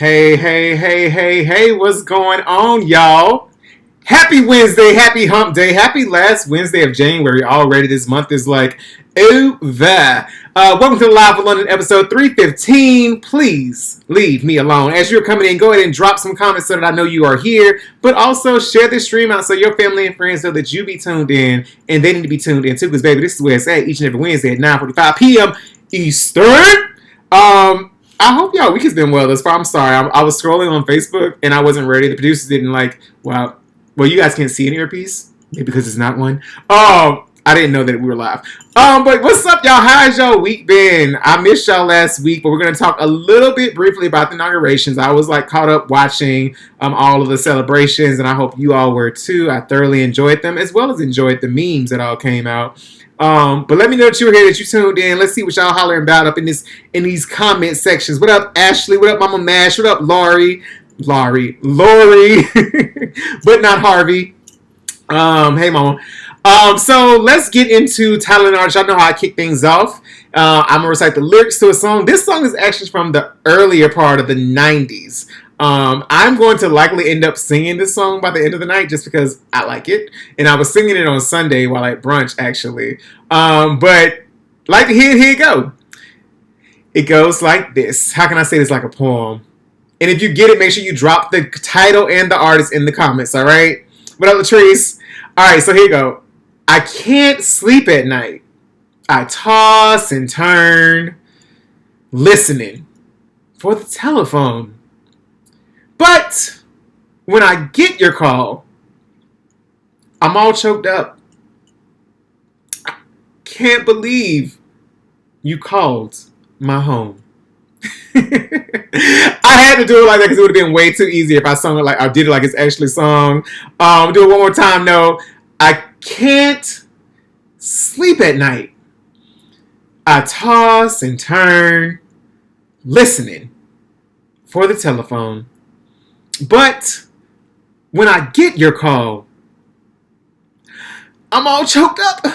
Hey, what's going on, y'all? Happy Wednesday, happy hump day, happy last Wednesday of January already. This month is like over. Welcome to the Live with London episode 315. Please leave me alone. As you're coming in, go ahead and drop some comments so that I know you are here, but also share this stream out so your family and friends know that you be tuned in and they need to be tuned in too, because baby, this is where it's at each and every Wednesday at 9:45 p.m. Eastern. I hope y'all week has been well thus far. I'm sorry. I was scrolling on Facebook and I wasn't ready. The producers didn't well, you guys can't see an earpiece. Maybe because it's not one. I didn't know that we were live. But what's up, y'all? How's y'all week been? I missed y'all last week, but we're going to talk a little bit briefly about the inaugurations. I was caught up watching all of the celebrations, and I hope you all were too. I thoroughly enjoyed them, as well as enjoyed the memes that all came out. But let me know that you were here, that you tuned in. Let's see what y'all hollering about up in these comment sections. What up, Ashley? What up, Mama Mash? What up, Lori, but not Harvey. Hey, Mama. So let's get into title and artist. Y'all know how I kick things off. I'm gonna recite the lyrics to a song. This song is actually from the earlier part of the 90s. I'm going to likely end up singing this song by the end of the night just because I like it. And I was singing it on Sunday while at brunch, actually. But like to hear it, here it go. It goes like this. How can I say this like a poem? And if you get it, make sure you drop the title and the artist in the comments, all right? What up, Latrice? All right, so here you go. I can't sleep at night. I toss and turn, listening for the telephone. But when I get your call, I'm all choked up. I can't believe you called my home. I had to do it like that because it would have been way too easy if I sung it like I did it like it's actually sung. Do it one more time. No, I can't sleep at night. I toss and turn, listening for the telephone. But when I get your call, I'm all choked up.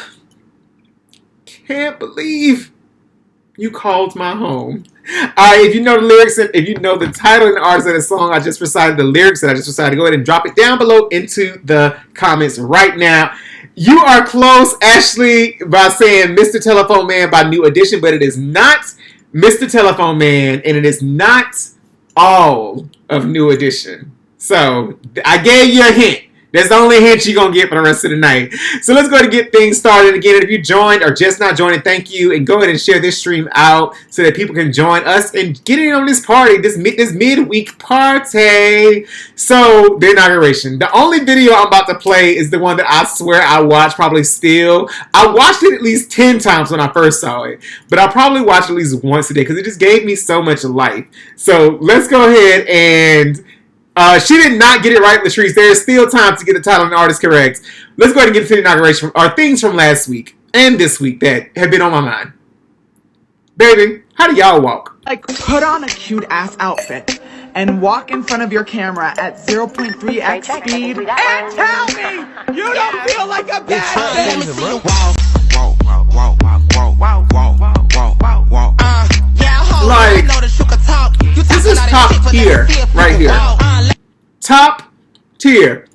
Can't believe you called my home. Alright, if you know the lyrics, and if you know the title and the artist of the song I just recited, the lyrics that I just recited, go ahead and drop it down below into the comments right now. You are close, Ashley, by saying Mr. Telephone Man by New Edition, but it is not Mr. Telephone Man, and it is not all of New Edition. So, I gave you a hint. That's the only hint you're going to get for the rest of the night. So let's go ahead and get things started. Again, if you joined or just not joining, thank you. And go ahead and share this stream out so that people can join us and get in on this party, this midweek party. So, the inauguration. The only video I'm about to play is the one that I swear I watched probably still. I watched it at least 10 times when I first saw it. But I probably watched it at least once a day because it just gave me so much life. So, let's go ahead and... she did not get it right, Latrice. There is still time to get the title and artist correct. Let's go ahead and get to the inauguration, or things from last week and this week that have been on my mind. Baby, how do y'all walk? Put on a cute ass outfit and walk in front of your camera at 0.3x speed and tell me you don't feel like a bad bitch. This is top tier right here. Top tier.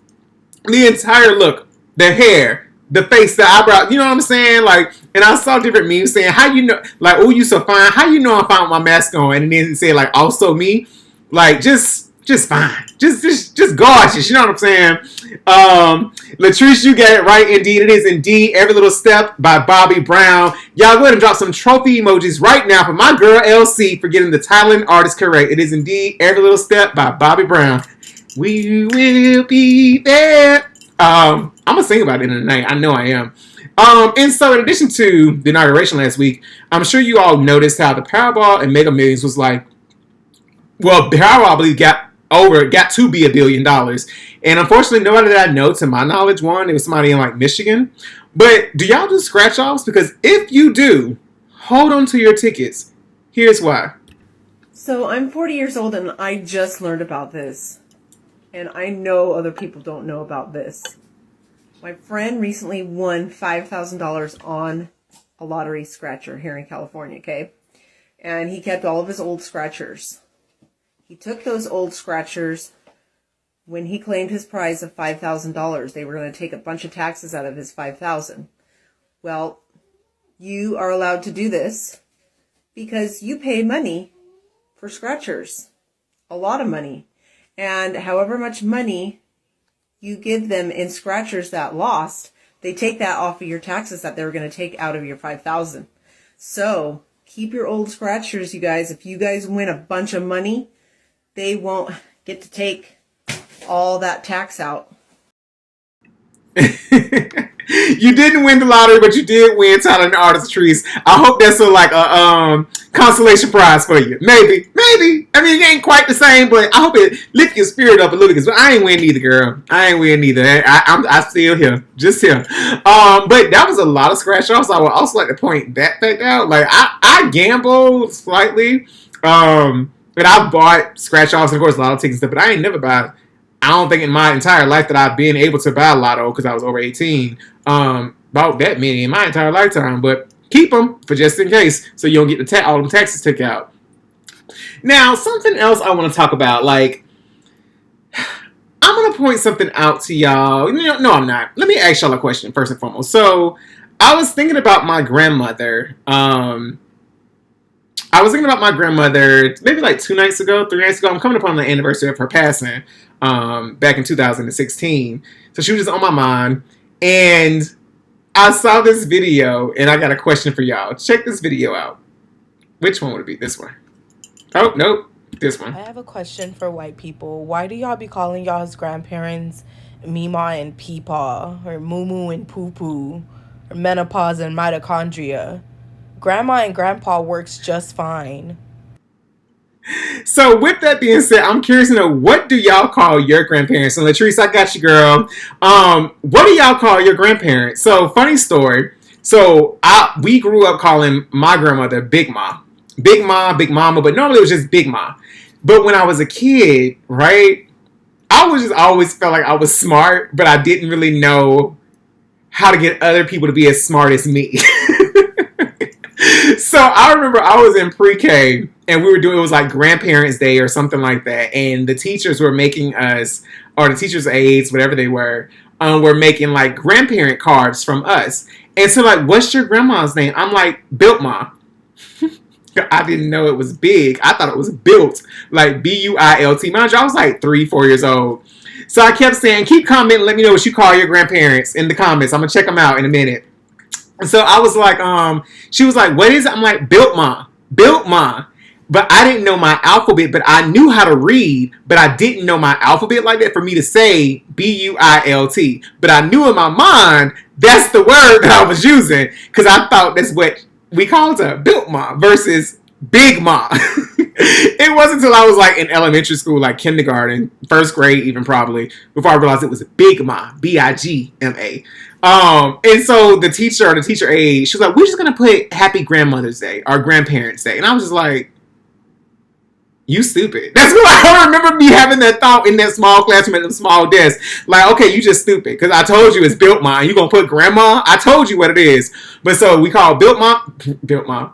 The entire look, the hair, the face, the eyebrow. You know what I'm saying? And I saw different memes saying, how you know, oh, you so fine. How you know I'm fine with my mask on? And then say, also me. Just fine. Just gorgeous. You know what I'm saying? Latrice, you got it right. Indeed, it is indeed Every Little Step by Bobby Brown. Y'all go ahead and drop some trophy emojis right now for my girl LC for getting the title and artist correct. It is indeed Every Little Step by Bobby Brown. We will be there. I'm gonna sing about it in the night. I know I am. And so in addition to the inauguration last week, I'm sure you all noticed how the Powerball and Mega Millions was the Powerball I believe got to be $1 billion. And unfortunately, nobody that I know, to my knowledge, won. It was somebody in Michigan. But do y'all do scratch offs? Because if you do, hold on to your tickets. Here's why. So I'm 40 years old and I just learned about this. And I know other people don't know about this. My friend recently won $5,000 on a lottery scratcher here in California, okay? And he kept all of his old scratchers. He took those old scratchers when he claimed his prize of $5,000. They were going to take a bunch of taxes out of his $5,000. Well, you are allowed to do this because you pay money for scratchers. A lot of money. And however much money you give them in scratchers that lost, they take that off of your taxes that they were going to take out of your $5,000. So keep your old scratchers, you guys. If you guys win a bunch of money, they won't get to take all that tax out. You didn't win the lottery, but you did win Talent and Artistries. I hope that's a consolation prize for you. Maybe. I mean, it ain't quite the same, but I hope it lift your spirit up a little bit. But I ain't win neither, girl. I ain't win neither. I'm still here, just here. But that was a lot of scratch offs. I would also like to point that fact out. Like I gambled slightly, but I bought scratch offs and of course lotto tickets and stuff. But I ain't never bought. I don't think in my entire life that I've been able to buy a lotto because I was over 18. Bought that many in my entire lifetime, but keep them for just in case so you don't get all them taxes took out. Now, something else I want to talk about, like, I'm going to point something out to y'all. No, I'm not. Let me ask y'all a question first and foremost. So, I was thinking about my grandmother. Maybe like 3 nights ago. I'm coming up on the anniversary of her passing back in 2016. So she was just on my mind. And I saw this video, and I got a question for y'all. Check this video out. Which one would it be? This one. Oh, nope. This one. I have a question for white people. Why do y'all be calling y'all's grandparents Mima and Peepaw, or Moo and Poo Poo, or menopause and mitochondria? Grandma and grandpa works just fine. So with that being said, I'm curious to know, what do y'all call your grandparents? And Latrice, I got you, girl. What do y'all call your grandparents? So funny story. So we grew up calling my grandmother Big Ma. Big Ma, Big Mama, but normally it was just Big Ma. But when I was a kid, right, I was just always felt like I was smart, but I didn't really know how to get other people to be as smart as me. So I remember I was in pre-K and it was like Grandparents' Day or something like that. And the teachers were making us, or the teachers' aides, whatever they were making like grandparent cards from us. And so like, what's your grandma's name? I'm like, Built Ma. I didn't know it was big. I thought it was built, like B-U-I-L-T. Mind you, I was like 3-4 years old. So I kept saying, keep commenting, let me know what you call your grandparents in the comments. I'm going to check them out in a minute. So I was like, she was like, what is it? I'm like, Built Ma. But I didn't know my alphabet, but I knew how to read, but I didn't know my alphabet like that for me to say B-U-I-L-T. But I knew in my mind, that's the word that I was using, because I thought that's what we called her, Built Ma versus Big Ma. It wasn't until I was like in elementary school, like kindergarten, first grade even probably, before I realized it was Big Ma, B-I-G-M-A. And so the teacher aide, she was like, we're just going to put Happy Grandmother's Day or Grandparents' Day. And I was just like, you stupid. That's what I remember me having that thought in that small classroom at the small desk. Like, okay, you just stupid. Because I told you it's Built Ma. You going to put Grandma? I told you what it is. But so we call Big Ma, Big Ma,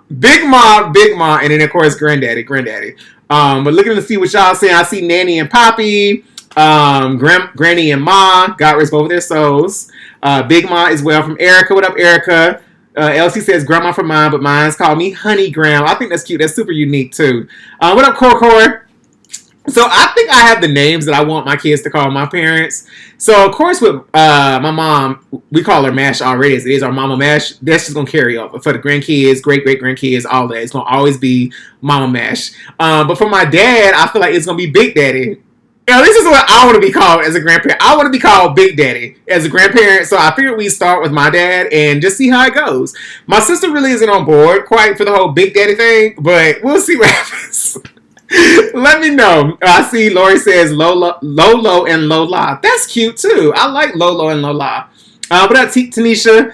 and then of course Granddaddy. But looking to see what y'all saying, I see Nanny and Poppy, Granny and Ma, God rest both of their souls. Big Ma as well from Erica. What up, Erica? Elsie says grandma for mine, but mine's called me Honey Gram. I think that's cute. That's super unique too. What up, Core? So I think I have the names that I want my kids to call my parents. So of course with my mom, we call her Mash already as it is, our Mama Mash. That's just gonna carry over for the grandkids, great grandkids, all that. It's gonna always be Mama Mash. But for my dad, I feel like it's gonna be Big Daddy. This is what I want to be called as a grandparent. I want to be called Big Daddy as a grandparent. So I figured we start with my dad and just see how it goes. My sister really isn't on board quite for the whole Big Daddy thing, but we'll see what happens. Let me know. I see Lori says Lolo and Lola. That's cute too. I like Lolo and Lola. What up, Tanisha?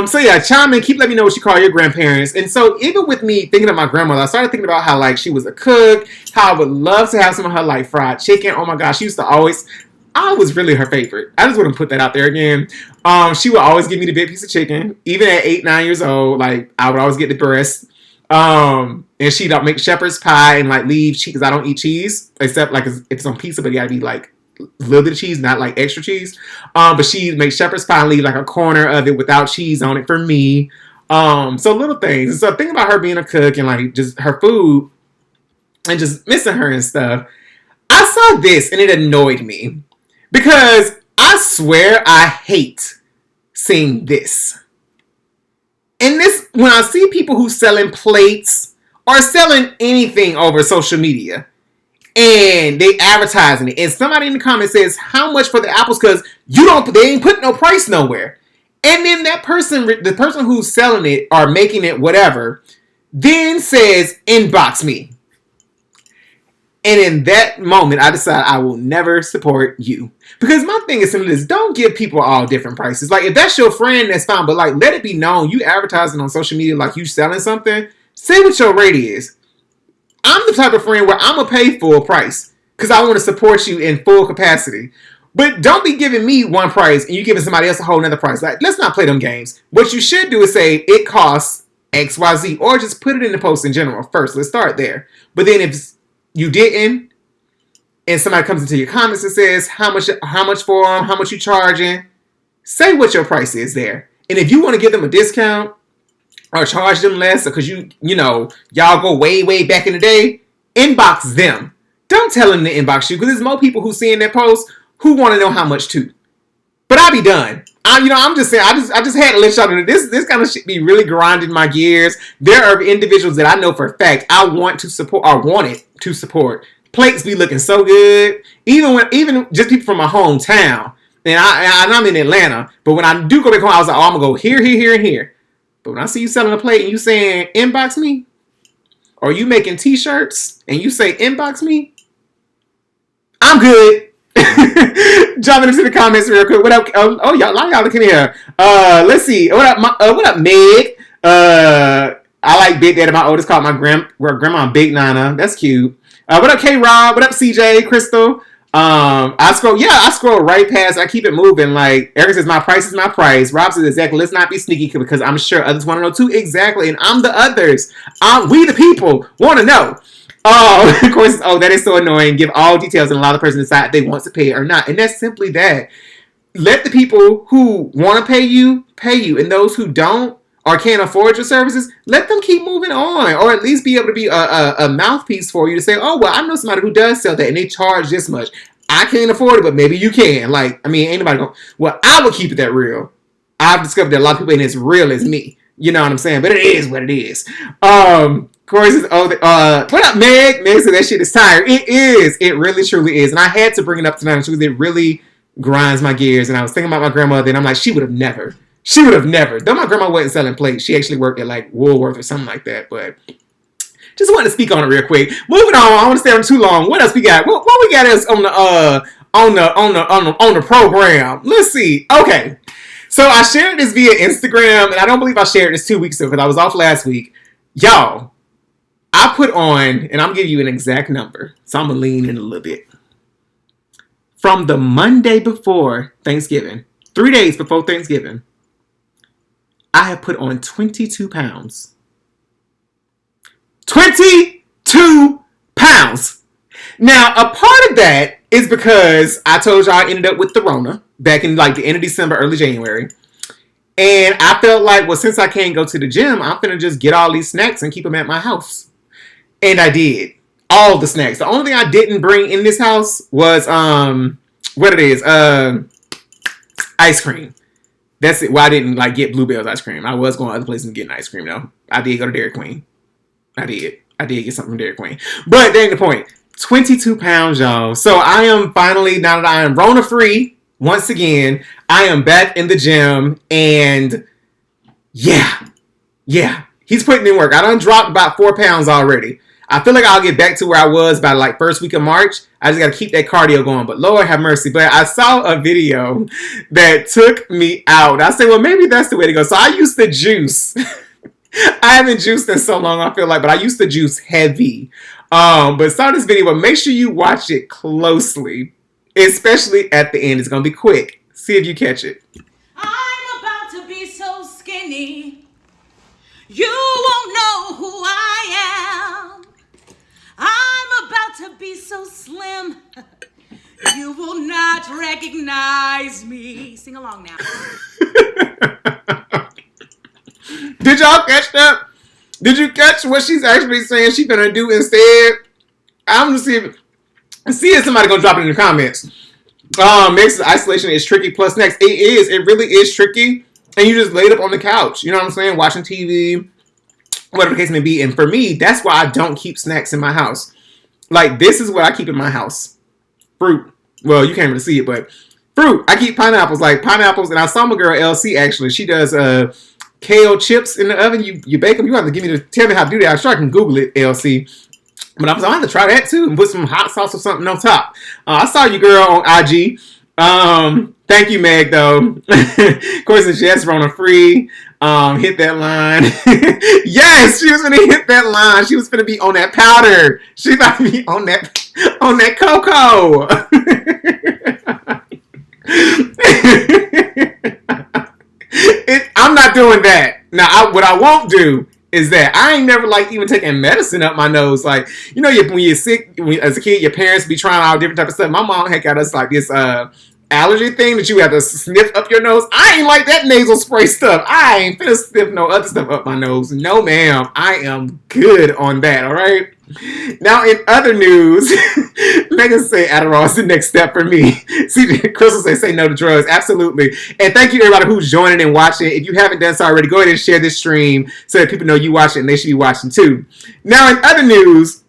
So yeah, chime in. Keep letting me know what you call your grandparents. And so even with me thinking of my grandmother, I started thinking about how like she was a cook, how I would love to have some of her like fried chicken. Oh my gosh, she used to always, I was really her favorite. I just want to put that out there again. She would always give me the big piece of chicken, even at 8-9 years old. Like I would always get the breast. And and she don't make shepherd's pie and like leave cheese, because I don't eat cheese except like if it's on pizza, but it gotta be like a little bit of cheese, not like extra cheese. But she makes shepherd's pie and leave like a corner of it without cheese on it for me. So little things. So think about her being a cook and like just her food and just missing her and stuff. I saw this and it annoyed me because I swear I hate seeing this. And this, when I see people who selling plates or selling anything over social media and they advertising it, and somebody in the comments says how much for the apples because they ain't put no price nowhere. And then that person, the person who's selling it or making it, whatever, then says, inbox me. And in that moment, I decide I will never support you. Because my thing is simply this, don't give people all different prices. Like, if that's your friend, that's fine. But, like, let it be known, you advertising on social media like you selling something, say what your rate is. I'm the type of friend where I'm going to pay full price because I want to support you in full capacity. But don't be giving me one price and you giving somebody else a whole nother price. Like, let's not play them games. What you should do is say, it costs XYZ, or just put it in the post in general first. Let's start there. But then if you didn't, and somebody comes into your comments and says how much for them, how much you charging, say what your price is there. And if you want to give them a discount or charge them less, because y'all go way back in the day, inbox them. Don't tell them to inbox you, because there's more people who seeing that post who want to know how much too. But I'll be done. I'm just saying, I just had to let y'all know this kind of shit be really grinding my gears. There are individuals that I know for a fact I want to support or wanted to support. Plates be looking so good. Even just people from my hometown. And I'm in Atlanta. But when I do go back home, I was like, I'm going to go here, and here. But when I see you selling a plate and you saying, inbox me, or you making t-shirts and you say, inbox me, I'm good. Jumping into the comments real quick. What up? Oh, y'all, a lot of y'all looking here. Let's see. What up, Meg? I like Big Daddy. My oldest called my grandma Big Nana. That's cute. What up, K Rob? What up, CJ? Crystal? I scroll right past. I keep it moving. Like Eric says, my price is my price. Rob says, exactly. Let's not be sneaky because I'm sure others want to know too. Exactly, and I'm the others. We the people want to know. Oh, of course. Oh, that is so annoying. Give all details and allow the person to decide if they want to pay or not. And that's simply that. Let the people who want to pay you, and those who don't or can't afford your services, let them keep moving on, or at least be able to be a mouthpiece for you to say, oh, well, I know somebody who does sell that and they charge this much. I can't afford it, but maybe you can. Like, I mean, ain't nobody going, well, I would keep it that real. I've discovered that a lot of people ain't as real as me. You know what I'm saying? But it is what it is. Corey says, what up, Meg? Meg said that shit is tired. It is. It really, truly is. And I had to bring it up tonight because it really grinds my gears. And I was thinking about my grandmother, and I'm like, she would have never. Though my grandma wasn't selling plates. She actually worked at like Woolworth or something like that. But just wanted to speak on it real quick. Moving on. I don't want to stay on too long. What else we got? What we got is on the program. Let's see. Okay. So I shared this via Instagram, and I don't believe I shared this 2 weeks ago because I was off last week. Y'all, I put on, and I'm giving you an exact number, so I'm going to lean in a little bit. From the Monday before Thanksgiving, 3 days before Thanksgiving, I have put on 22 pounds. 22 pounds! Now, a part of that is because I told y'all I ended up with the Rona back in like the end of December, early January. And I felt like, well, since I can't go to the gym, I'm finna just get all these snacks and keep them at my house. And I did. All the snacks. The only thing I didn't bring in this house was, ice cream. That's it. Well, I didn't like get Bluebell's ice cream. I was going to other places and getting ice cream though. I did go to Dairy Queen. I did get something from Dairy Queen. But that ain't the point. 22 pounds, y'all. So I am finally, now that I am Rona free, once again, I am back in the gym, and yeah, he's putting in work. I done dropped about 4 pounds already. I feel like I'll get back to where I was by like first week of March. I just got to keep that cardio going, but Lord have mercy. But I saw a video that took me out. I said, well, maybe that's the way to go. So I used to juice. I haven't juiced in so long, I feel like, but I used to juice heavy. But saw this video, but make sure you watch it closely, especially at the end. It's going to be quick. See if you catch it. I'm about to be so skinny. You won't know who I am. I'm about to be so slim. You will not recognize me. Sing along now. Did y'all catch that? Did you catch what she's actually saying she's gonna do instead? I'm gonna see if somebody gonna drop it in the comments. Next, isolation is tricky. Plus, next, it really is tricky. And you just laid up on the couch. You know what I'm saying? Watching TV, whatever the case may be. And for me, that's why I don't keep snacks in my house. Like, this is what I keep in my house. Fruit. Well, you can't really see it, but fruit. I keep pineapples. Like, pineapples. And I saw my girl, LC, actually. She does kale chips in the oven. You bake them. You have to tell me how to do that. I'm sure I can Google it, LC. But I'm going to try that, too. And put some hot sauce or something on top. I saw you, girl, on IG. Thank you, Meg, though. Of course, it's yes, Rona Free. Hit that line. Yes, she was gonna hit that line. She was gonna be on that powder. She about to be on that cocoa. I'm not doing that. Now, what I won't do is that I ain't never like even taking medicine up my nose. Like, you know, when you're sick, as a kid, your parents be trying all different type of stuff. My mom had got us like this allergy thing that you have to sniff up your nose. I ain't like that nasal spray stuff. I ain't finna sniff no other stuff up my nose. No, ma'am. I am good on that, all right? Now, in other news, Megan say Adderall is the next step for me. See, Crystal say no to drugs. Absolutely. And thank you to everybody who's joining and watching. If you haven't done so already, go ahead and share this stream so that people know you watch it and they should be watching too. Now, in other news,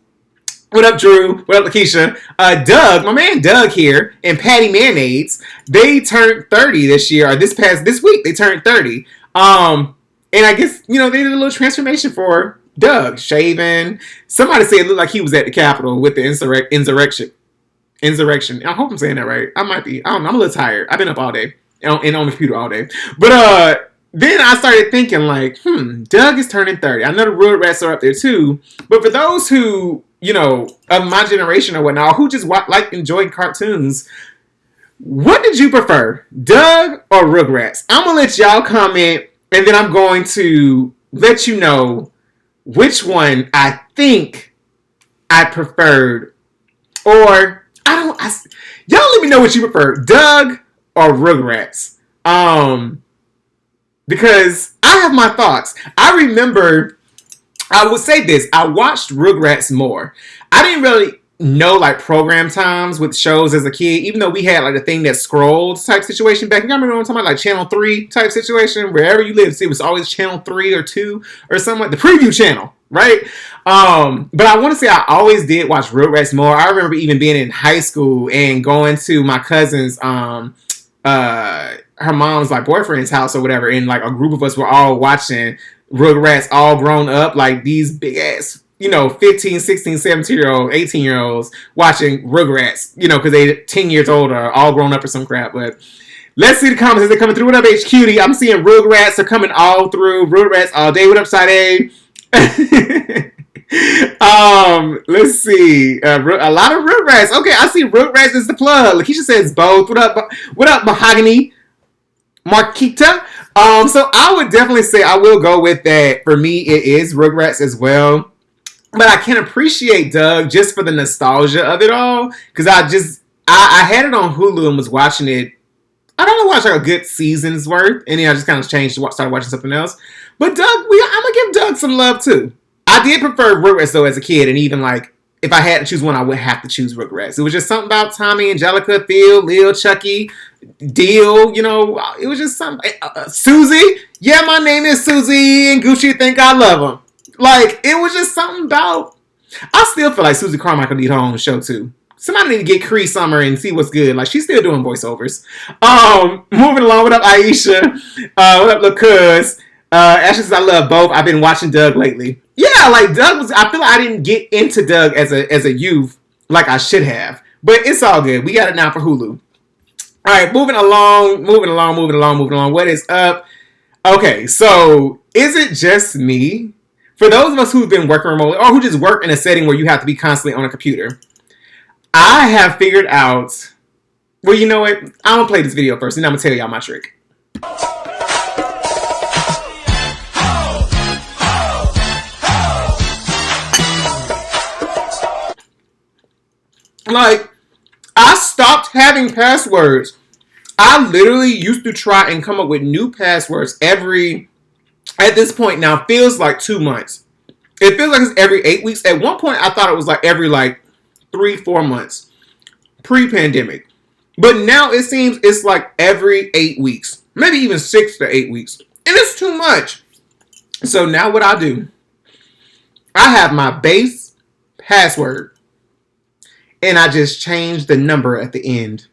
what up, Drew? What up, Lakeisha? Doug, my man Doug here, and Patty Mayonnaise, they turned 30 this year, or this week, they turned 30. And I guess, you know, they did a little transformation for Doug, shaving. Somebody said it looked like he was at the Capitol with the insurrection. I hope I'm saying that right. I might be. I don't know. I'm a little tired. I've been up all day and on the computer all day. But then I started thinking like, Doug is turning 30. I know the Rugrats are up there too. But for those who, you know, of my generation or whatnot, who just like enjoying cartoons, what did you prefer, Doug or Rugrats? I'm going to let y'all comment, and then I'm going to let you know which one I think I preferred. Or, y'all let me know what you prefer, Doug or Rugrats. Because I have my thoughts. I remember, I will say this, I watched Rugrats more. I didn't really know like program times with shows as a kid, even though we had like a thing that scrolled type situation back. You remember what I'm talking about, like Channel 3 type situation, wherever you lived, it was always Channel 3 or 2 or something like the preview channel, right? But I want to say I always did watch Rugrats more. I remember even being in high school and going to my cousin's her mom's like boyfriend's house or whatever, and like a group of us were all watching Rugrats, all grown up, like these big ass, you know, 15, 16, 17-year-old, 18-year-olds watching Rugrats, you know, because they're 10 years older, all grown up or some crap. But let's see the comments as they're coming through. What up, HQD? I'm seeing Rugrats are coming all through. Rugrats all day. What up, Side A? Let's see. A lot of Rugrats. Okay, I see Rugrats is the plug. Lakeisha says both. What up, Mahogany? Marquita. So I would definitely say I will go with that. For me, it is Rugrats as well. But I can appreciate Doug just for the nostalgia of it all. Because I had it on Hulu and was watching it. I don't know, watch like a good season's worth. And then I just kind of changed to started watching something else. But Doug, I'm going to give Doug some love too. I did prefer Rugrats though as a kid. And even like, if I had to choose one, I would have to choose Rugrats. It was just something about Tommy, Angelica, Theo, Lil, Chucky, Deal, you know, it was just something. Susie, yeah, my name is Susie, and Gucci think I love him. Like, it was just something about. I still feel like Susie Carmichael need her own show too. Somebody need to get Cree Summer and see what's good. Like, she's still doing voiceovers. Moving along, what up, Aisha? What up, Lil' Cuz? Ashley says I love both. I've been watching Doug lately. Yeah, like Doug was. I feel like I didn't get into Doug as a youth like I should have. But it's all good. We got it now for Hulu. All right, moving along. What is up? Okay, so is it just me? For those of us who've been working remotely or who just work in a setting where you have to be constantly on a computer, I have figured out. Well, you know what? I'm gonna play this video first, and then I'm gonna tell y'all my trick. Like, I stopped having passwords. I literally used to try and come up with new passwords at this point now, it feels like 2 months. It feels like it's every 8 weeks. At one point, I thought it was like every 3-4 months pre-pandemic. But now it seems it's like every 8 weeks, maybe even 6 to 8 weeks. And it's too much. So now what I do, I have my base password and I just change the number at the end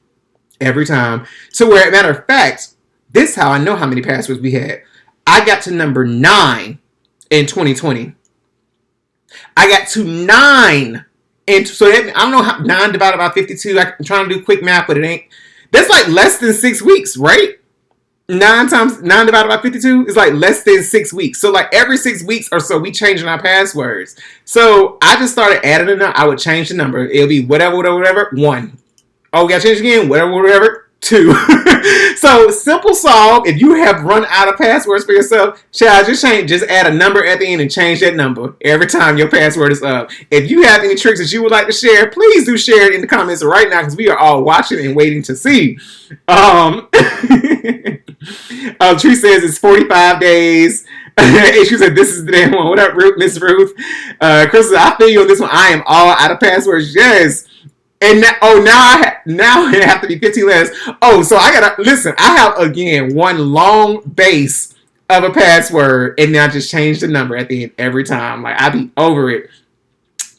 every time. So where, matter of fact, this is how I know how many passwords we had. I got to number 9 in 2020. I got to 9. And so that, I don't know how 9 divided by 52. I'm trying to do quick math, but it ain't. That's like less than 6 weeks, right? 9 divided by 52 is like less than 6 weeks. So like every 6 weeks or so, we changing our passwords. So I just started adding a number. I would change the number. It'll be whatever, 1. Oh, we got to change again. Whatever, 2. So simple solve. If you have run out of passwords for yourself, child, just add a number at the end and change that number every time your password is up. If you have any tricks that you would like to share, please do share it in the comments right now because we are all watching and waiting to see. Tree says it's 45 days. She said this is the damn one. What up, Miss Ruth? Crystal, I feel you on this one. I am all out of passwords. Yes. And now it have to be 15 letters. Oh, so I gotta listen. I have again one long base of a password, and then I just change the number at the end every time. Like I be over it.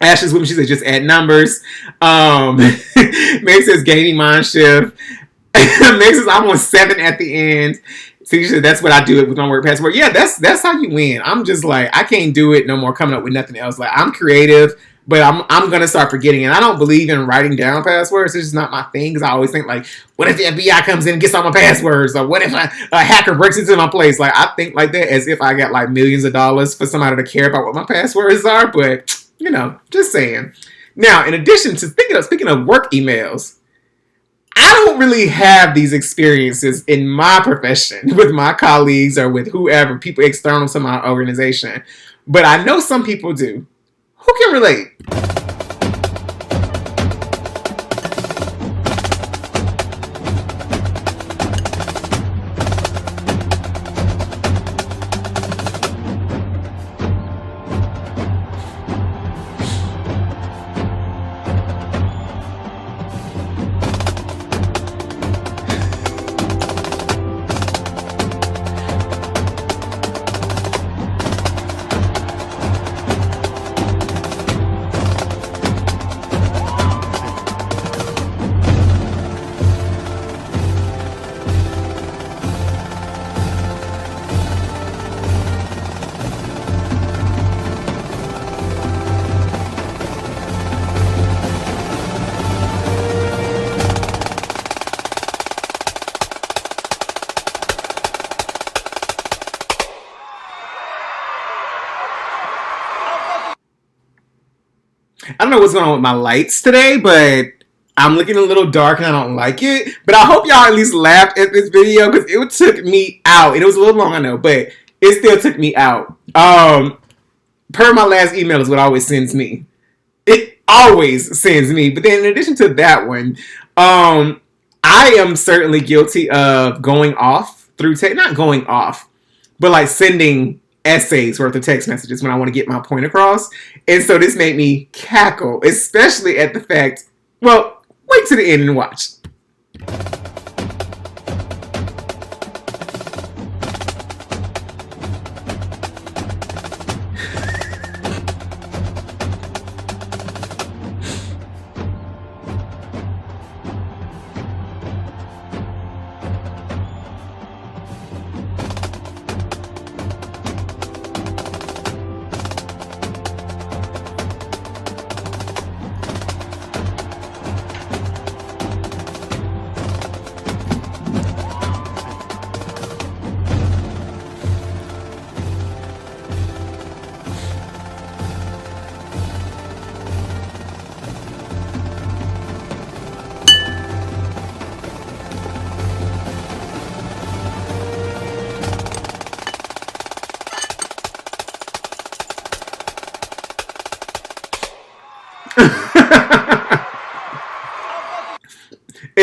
Ashley's with me. She said just add numbers. Meg says gaining mind shift. Meg says I'm on 7 at the end. So she said that's what I do with my word password. Yeah, that's how you win. I'm just like I can't do it no more. Coming up with nothing else. Like I'm creative. But I'm going to start forgetting. And I don't believe in writing down passwords. It's just not my thing. Because I always think, like, what if the FBI comes in and gets all my passwords? Or what if a hacker breaks into my place? Like, I think like that as if I got, like, millions of dollars for somebody to care about what my passwords are. But, you know, just saying. Now, in addition to, speaking of work emails, I don't really have these experiences in my profession with my colleagues or with whoever, people external to my organization. But I know some people do. Who can relate? I don't know what's going on with my lights today, but I'm looking a little dark and I don't like it. But I hope y'all at least laughed at this video because it took me out. And it was a little long, I know, but it still took me out. Per my last email is what always sends me. It always sends me. But then in addition to that one, I am certainly guilty of going off through text. Not going off, but like sending essays worth of text messages when I want to get my point across. And so this made me cackle, especially at the fact, well, wait to the end and watch.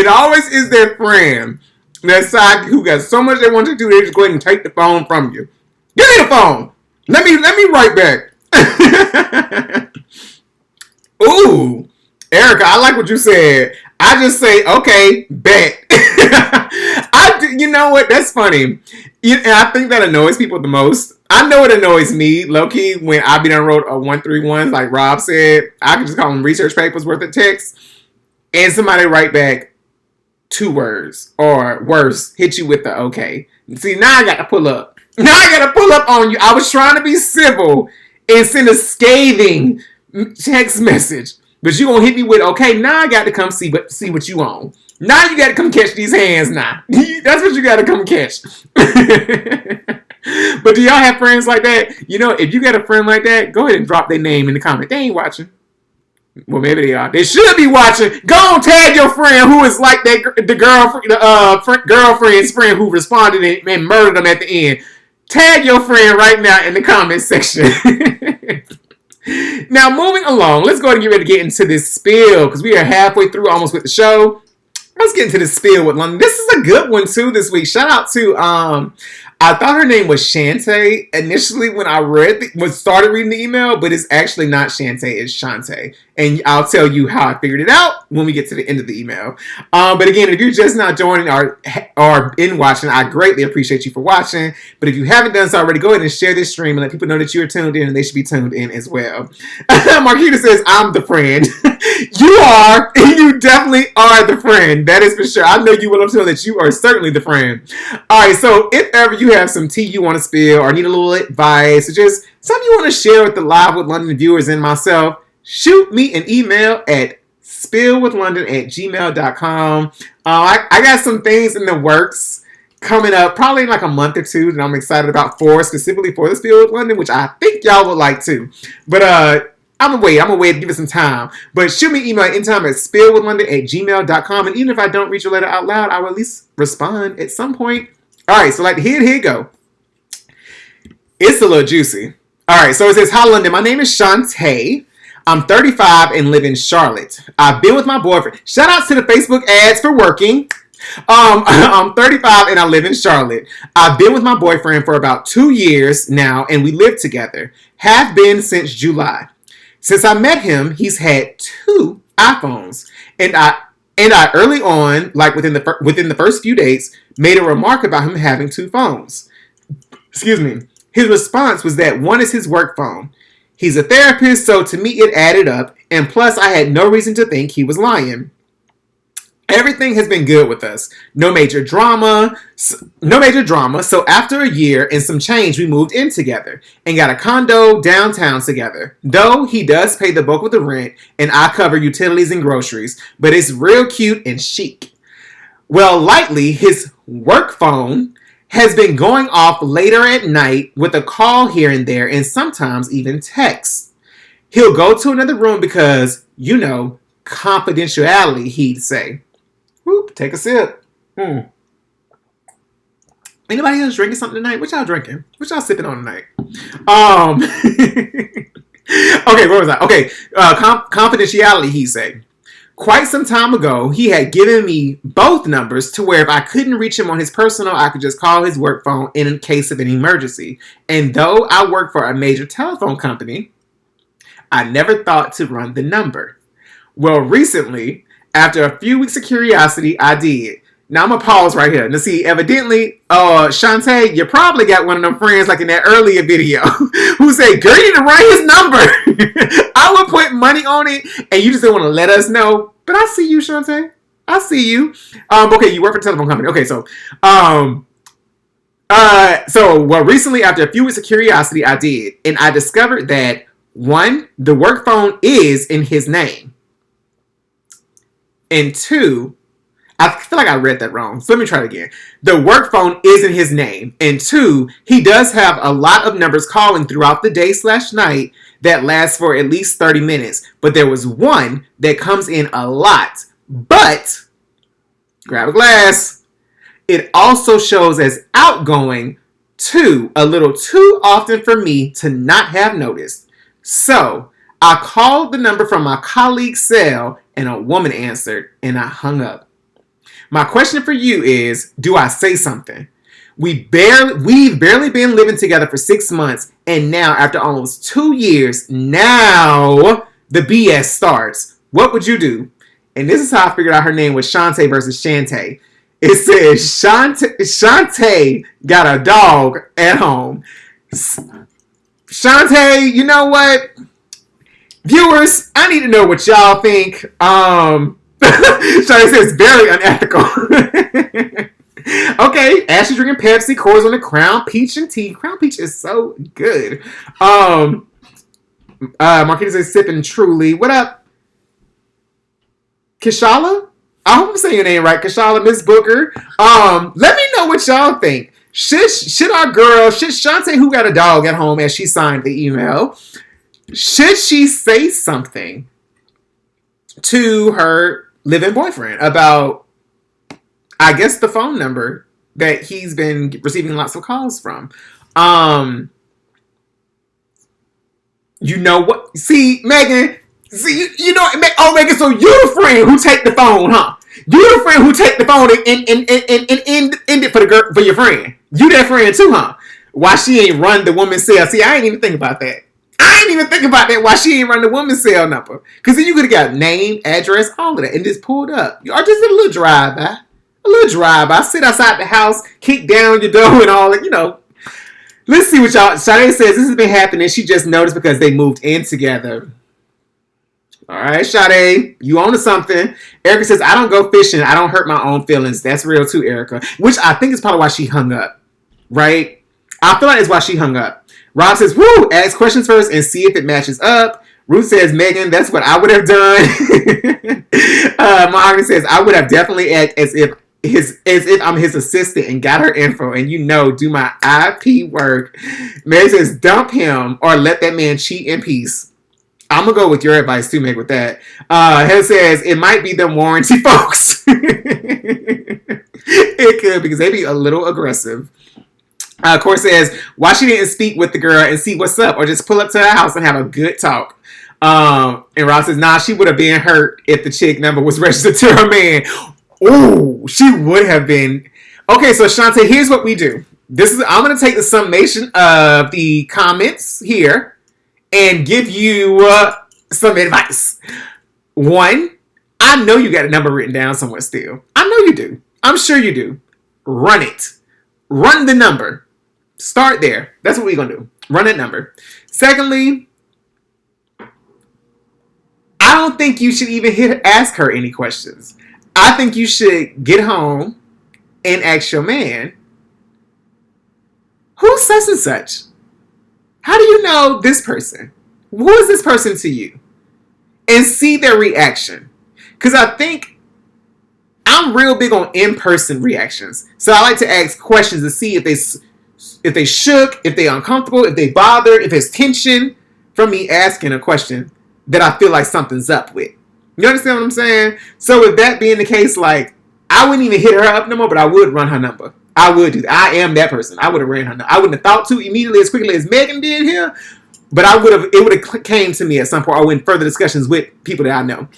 It always is their friend, that side who got so much they want to do, they just go ahead and take the phone from you. Give me the phone. Let me write back. Ooh, Erica, I like what you said. I just say, okay, bet. You know what? That's funny. And I think that annoys people the most. I know it annoys me, low-key, when I be done wrote a 131, like Rob said. I can just call them research papers worth of text. And somebody write back 2 words. Or worse, hit you with the okay. See, now I got to pull up. Now I got to pull up on you. I was trying to be civil and send a scathing text message. But you gonna hit me with, okay, now I got to come see what you on. Now you got to come catch these hands now. That's what you got to come catch. But do y'all have friends like that? You know, if you got a friend like that, go ahead and drop their name in the comment. They ain't watching. Well, maybe they are. They should be watching. Go on, tag your friend who is like the girlfriend's friend who responded and murdered them at the end. Tag your friend right now in the comment section. Now, moving along, let's go ahead and get ready to get into this spiel because we are halfway through almost with the show. Let's get into this spiel with London. This is a good one too this week. Shout out to I thought her name was Shantae initially when I started reading the email, but it's actually not Shantae, it's Shantae. And I'll tell you how I figured it out when we get to the end of the email. But again, if you're just not joining or in watching, I greatly appreciate you for watching. But if you haven't done so already, go ahead and share this stream and let people know that you are tuned in and they should be tuned in as well. Marquita says, I'm the friend. You are. You definitely are the friend. That is for sure. I know you will know that you are certainly the friend. All right, so if ever you have some tea you want to spill or need a little advice or just something you want to share with the Live with London viewers and myself, shoot me an email at spillwithlondon@gmail.com. I got some things in the works coming up, probably in like a month or two that I'm excited about specifically for the Spill with London, which I think y'all would like too. But I'm gonna wait to give it some time. But shoot me an email anytime at spillwithlondon@gmail.com. And even if I don't read your letter out loud, I will at least respond at some point. All right, so here you go. It's a little juicy. All right, so it says, hi, London. My name is Shantae. I'm 35 and live in Charlotte. I've been with my boyfriend. Shout out to the Facebook ads for working. I'm 35 and I live in Charlotte. I've been with my boyfriend for about 2 years now, and we live together. Have been since July. Since I met him, he's had 2 iPhones, and I early on, like within the first few days, made a remark about him having 2 phones. Excuse me. His response was that one is his work phone. He's a therapist, so to me it added up, and plus I had no reason to think he was lying. Everything has been good with us. No major drama. So after a year and some change, we moved in together and got a condo downtown together. Though he does pay the bulk of the rent and I cover utilities and groceries, but it's real cute and chic. Well, lately, his work phone has been going off later at night with a call here and there and sometimes even texts. He'll go to another room because, confidentiality, he'd say. Whoop, take a sip. Anybody else drinking something tonight? What y'all drinking? What y'all sipping on tonight? Okay, where was I? Okay, confidentiality, he said. Quite some time ago, he had given me both numbers to where if I couldn't reach him on his personal, I could just call his work phone in case of an emergency. And though I work for a major telephone company, I never thought to run the number. Well, recently, after a few weeks of curiosity, I did. Now, I'm going to pause right here. Now, see, evidently, Shantae, you probably got one of them friends like in that earlier video who said, girl, you need to write his number. I would put money on it, and you just don't want to let us know. But I see you, Shantae. I see you. Okay, you work for a telephone company. Okay, so recently, after a few weeks of curiosity, I did. And I discovered that, 1, the work phone is in his name. And 2, I feel like I read that wrong. So let me try it again. The work phone is in his name. And 2, he does have a lot of numbers calling throughout the day/night that lasts for at least 30 minutes. But there was one that comes in a lot. But, grab a glass. It also shows as outgoing 2, a little too often for me to not have noticed. So, I called the number from my colleague's cell and a woman answered and I hung up. My question for you is, do I say something? We've barely been living together for 6 months, and now after almost 2 years, now the BS starts. What would you do? And this is how I figured out her name was Shantae versus Shantae. It says Shantae got a dog at home. Shantae, you know what? Viewers, I need to know what y'all think. Shantae says very unethical. Okay, Ashley drinking Pepsi, Coors on the Crown Peach and tea. Crown Peach is so good. Marquita says sipping Truly. What up? Kishala? I hope I'm saying your name right. Kishala, Miss Booker. Let me know what y'all think. Should Shantae, who got a dog at home as she signed the email, should she say something to her live-in boyfriend about, I guess, the phone number that he's been receiving lots of calls from? You know what? See, Megan. See, you know, oh, Megan, so you the friend who take the phone, huh? You the friend who take the phone and end it for your friend. You that friend too, huh? Why she ain't run the woman's cell? See, I ain't even think about that. I ain't even think about that. Why she ain't run the woman's cell number? Because then you could have got name, address, all of that, and just pulled up. Or just a little drive-by. A little drive-by. Sit outside the house, kick down your door and all that, you know. Let's see what y'all... Sade says this has been happening. She just noticed because they moved in together. All right, Sade, you on to something. Erica says, I don't go fishing. I don't hurt my own feelings. That's real too, Erica. Which I think is probably why she hung up. Right? I feel like it's why she hung up. Rob says, woo, ask questions first and see if it matches up. Ruth says, Megan, that's what I would have done. Mahogany says, I would have definitely act as if I'm his assistant and got her info and, you know, do my IP work. Mary says, dump him or let that man cheat in peace. I'm going to go with your advice too, Meg, with that. Heather says, it might be them warranty folks. It could, because they be a little aggressive. Court says, why she didn't speak with the girl and see what's up or just pull up to her house and have a good talk. And Ross says, nah, she would have been hurt if the chick number was registered to her man. Ooh, she would have been. Okay, so Shantae, here's what we do. I'm going to take the summation of the comments here and give you some advice. One, I know you got a number written down somewhere still. I know you do. I'm sure you do. Run it. Run the number. Start there. That's what we're going to do. Run that number. Secondly, I don't think you should even ask her any questions. I think you should get home and ask your man, who's such and such? How do you know this person? Who is this person to you? And see their reaction. Because I think I'm real big on in-person reactions. So I like to ask questions to see if they shook, if they uncomfortable, if they bothered, if there's tension from me asking a question that I feel like something's up with. You understand what I'm saying? So with that being the case, like, I wouldn't even hit her up no more, but I would run her number. I would do that. I am that person. I would have ran her number. I wouldn't have thought to immediately as quickly as Megan did here, but it would have came to me at some point or in further discussions with people that I know.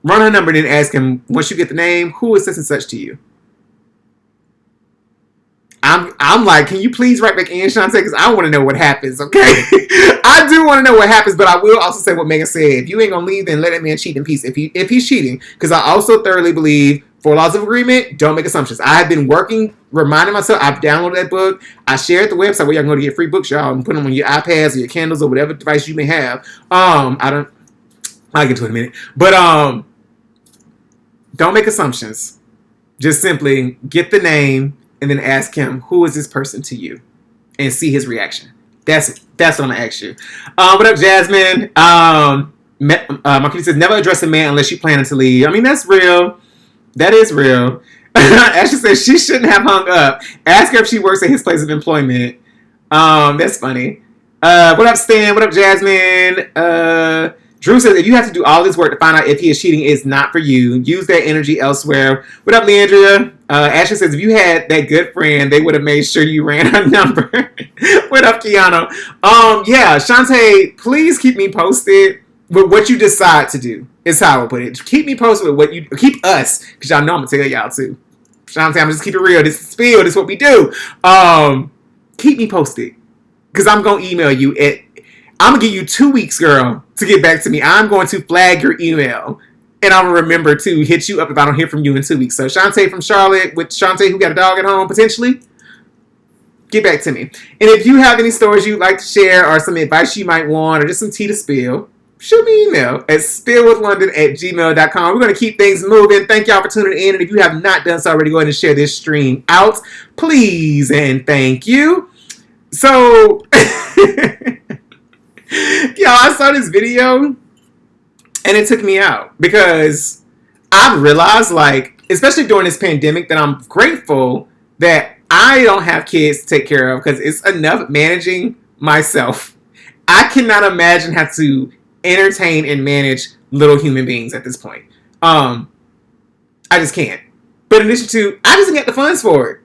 Run her number and then ask him, once you get the name, who is such and such to you? I'm like, can you please write back in, Shantae? Because I want to know what happens, okay? I do want to know what happens, but I will also say what Megan said. If you ain't going to leave, then let that man cheat in peace. If he's cheating. Because I also thoroughly believe 4 Laws of Agreement, don't make assumptions. I have been reminding myself, I've downloaded that book. I shared the website where y'all can go to get free books, y'all, and put them on your iPads or your Kindles or whatever device you may have. I'll get to it in a minute. But don't make assumptions. Just simply get the name and then ask him, who is this person to you? And see his reaction. That's what I'm going to ask you. What up, Jasmine? Marquita says, never address a man unless you planning to leave. I mean, that's real. That is real. Ashley says, she shouldn't have hung up. Ask her if she works at his place of employment. That's funny. What up, Stan? What up, Jasmine? Drew says, if you have to do all this work to find out if he is cheating, it's not for you. Use that energy elsewhere. What up, Leandria? Ashley says, if you had that good friend, they would have made sure you ran her number. What up, Keanu? Yeah, Shantae, please keep me posted with what you decide to do. Is how I would put it. Keep me posted with what you keep us, because y'all know I'm gonna tell y'all too. I'm just keep it real. This is spill. This is what we do. Keep me posted, because I'm gonna email you. I'm gonna give you 2 weeks, girl, to get back to me. I'm going to flag your email, and I'm gonna remember to hit you up if I don't hear from you in 2 weeks. So Shantae from Charlotte, with Shantae who got a dog at home potentially, get back to me. And if you have any stories you'd like to share, or some advice you might want, or just some tea to spill, shoot me an email at spillwithlondon@gmail.com. We're going to keep things moving. Thank y'all for tuning in. And if you have not done so already, go ahead and share this stream out, please. And thank you. So, y'all, I saw this video and it took me out, because I've realized, like, especially during this pandemic, that I'm grateful that I don't have kids to take care of, because it's enough managing myself. I cannot imagine how to entertain and manage little human beings at this point. I just can't. But in addition to, I just get the funds for it.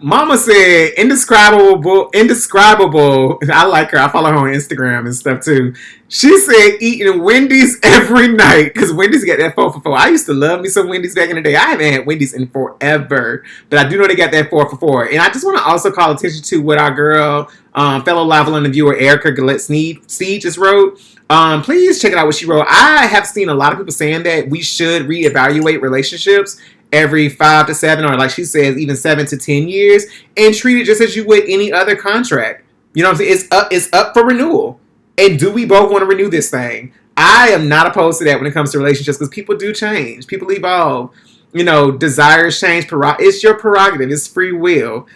Mama said, indescribable. I like her. I follow her on Instagram and stuff too. She said eating Wendy's every night, because Wendy's got that 4 for 4. I used to love me some Wendy's back in the day. I haven't had Wendy's in forever, but I do know they got that 4 for 4. And I just want to also call attention to what our girl, fellow Live London viewer Erica Gillette-Sneed just wrote. Please check it out what she wrote. I have seen a lot of people saying that we should reevaluate relationships every 5 to 7, or like she says, even 7 to 10 years, and treat it just as you would any other contract. You know what I'm saying? It's up for renewal. And do we both want to renew this thing? I am not opposed to that when it comes to relationships, because people do change. People evolve. You know, desires change. It's your prerogative. It's free will.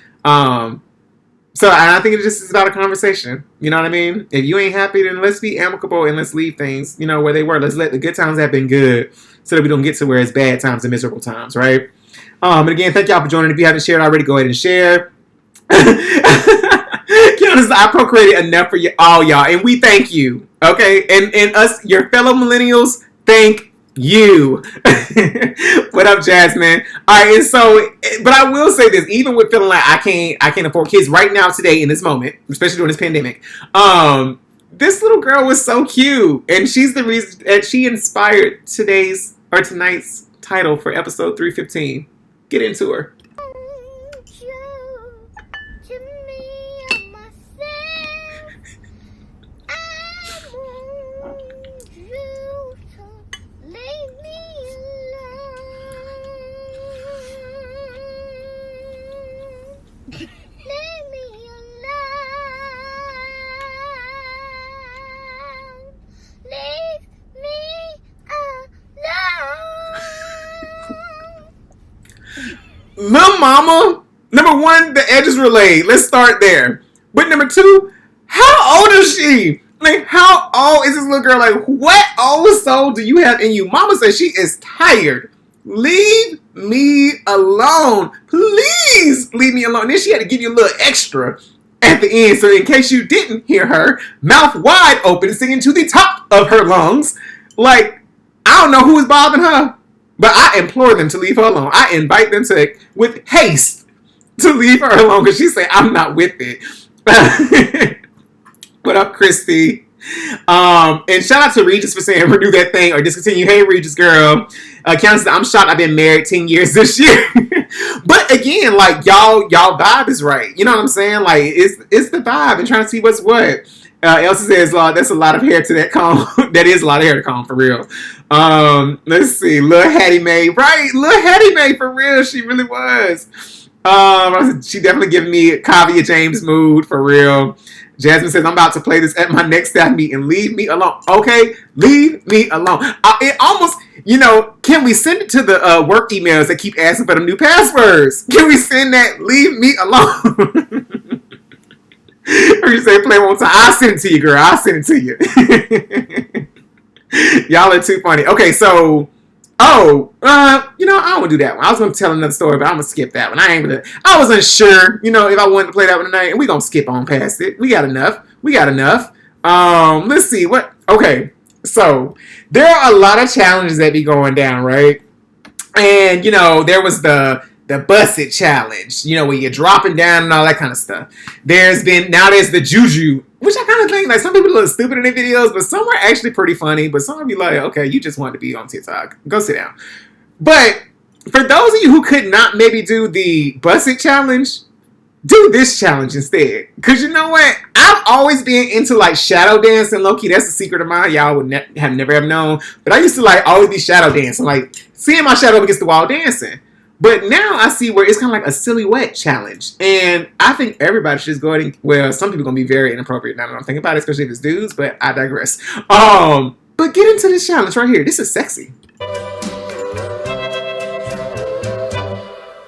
So I think it just is about a conversation. You know what I mean? If you ain't happy, then let's be amicable and let's leave things, you know, where they were. Let's let the good times have been good, so that we don't get to where it's bad times and miserable times, right? And again, thank y'all for joining. If you haven't shared already, go ahead and share. Kiana, I procreated enough for all y'all, and we thank you. Okay, and us, your fellow millennials, thank you. What up, Jasmine? All right, and so, but I will say this: even with feeling like I can't afford kids right now, today, in this moment, especially during this pandemic, this little girl was so cute, and she's the reason that she inspired tonight's title for episode 315. Get into her. Lil Mama, number one, the edges were laid. Let's start there. But number two, how old is she? Like, how old is this little girl? Like, what old soul do you have in you? Mama says she is tired. Leave me alone. Please leave me alone. Then she had to give you a little extra at the end. So in case you didn't hear her, mouth wide open, singing to the top of her lungs. Like, I don't know who is bothering her, but I implore them to leave her alone. I invite them to, with haste, to leave her alone, because she said, I'm not with it. What up, Christy? And shout out to Regis for saying renew that thing or discontinue. Hey, Regis girl. Countess, I'm shocked I've been married 10 years this year. But again, like, y'all vibe is right. You know what I'm saying? Like, it's the vibe and trying to see what's what. Elsa says, that's a lot of hair to that comb. That is a lot of hair to comb, for real. Let's see. Lil Hattie Mae. Right. Lil Hattie Mae, for real. She really was. She definitely giving me Kavia James mood, for real. Jasmine says, I'm about to play this at my next staff meeting. Leave me alone. Okay, leave me alone. It almost, can we send it to the work emails that keep asking for the new passwords? Can we send that? Leave me alone. Or you say, play one time. I'll send it to you, girl. I'll send it to you. Y'all are too funny. Okay, so, I don't want to do that one. I was going to tell another story, but I'm going to skip that one. I was unsure, if I wanted to play that one tonight, and we're going to skip on past it. We got enough. Let's see. Okay, so there are a lot of challenges that be going down, right? And, there was the Bust It challenge, where you're dropping down and all that kind of stuff. There's the Juju, which I kind of think, like, some people look stupid in their videos, but some are actually pretty funny, but some of you like, okay, you just want to be on TikTok. Go sit down. But for those of you who could not maybe do the Bust It challenge, do this challenge instead. Because you know what? I've always been into, like, shadow dancing. Low-key, that's a secret of mine. Y'all would have never have known. But I used to, like, always be shadow dancing. Like, seeing my shadow against the wall dancing. But now I see where it's kind of like a silhouette challenge. And I think everybody should just go ahead and, well, some people are going to be very inappropriate now that I'm thinking about it, especially if it's dudes, but I digress. But get into this challenge right here. This is sexy.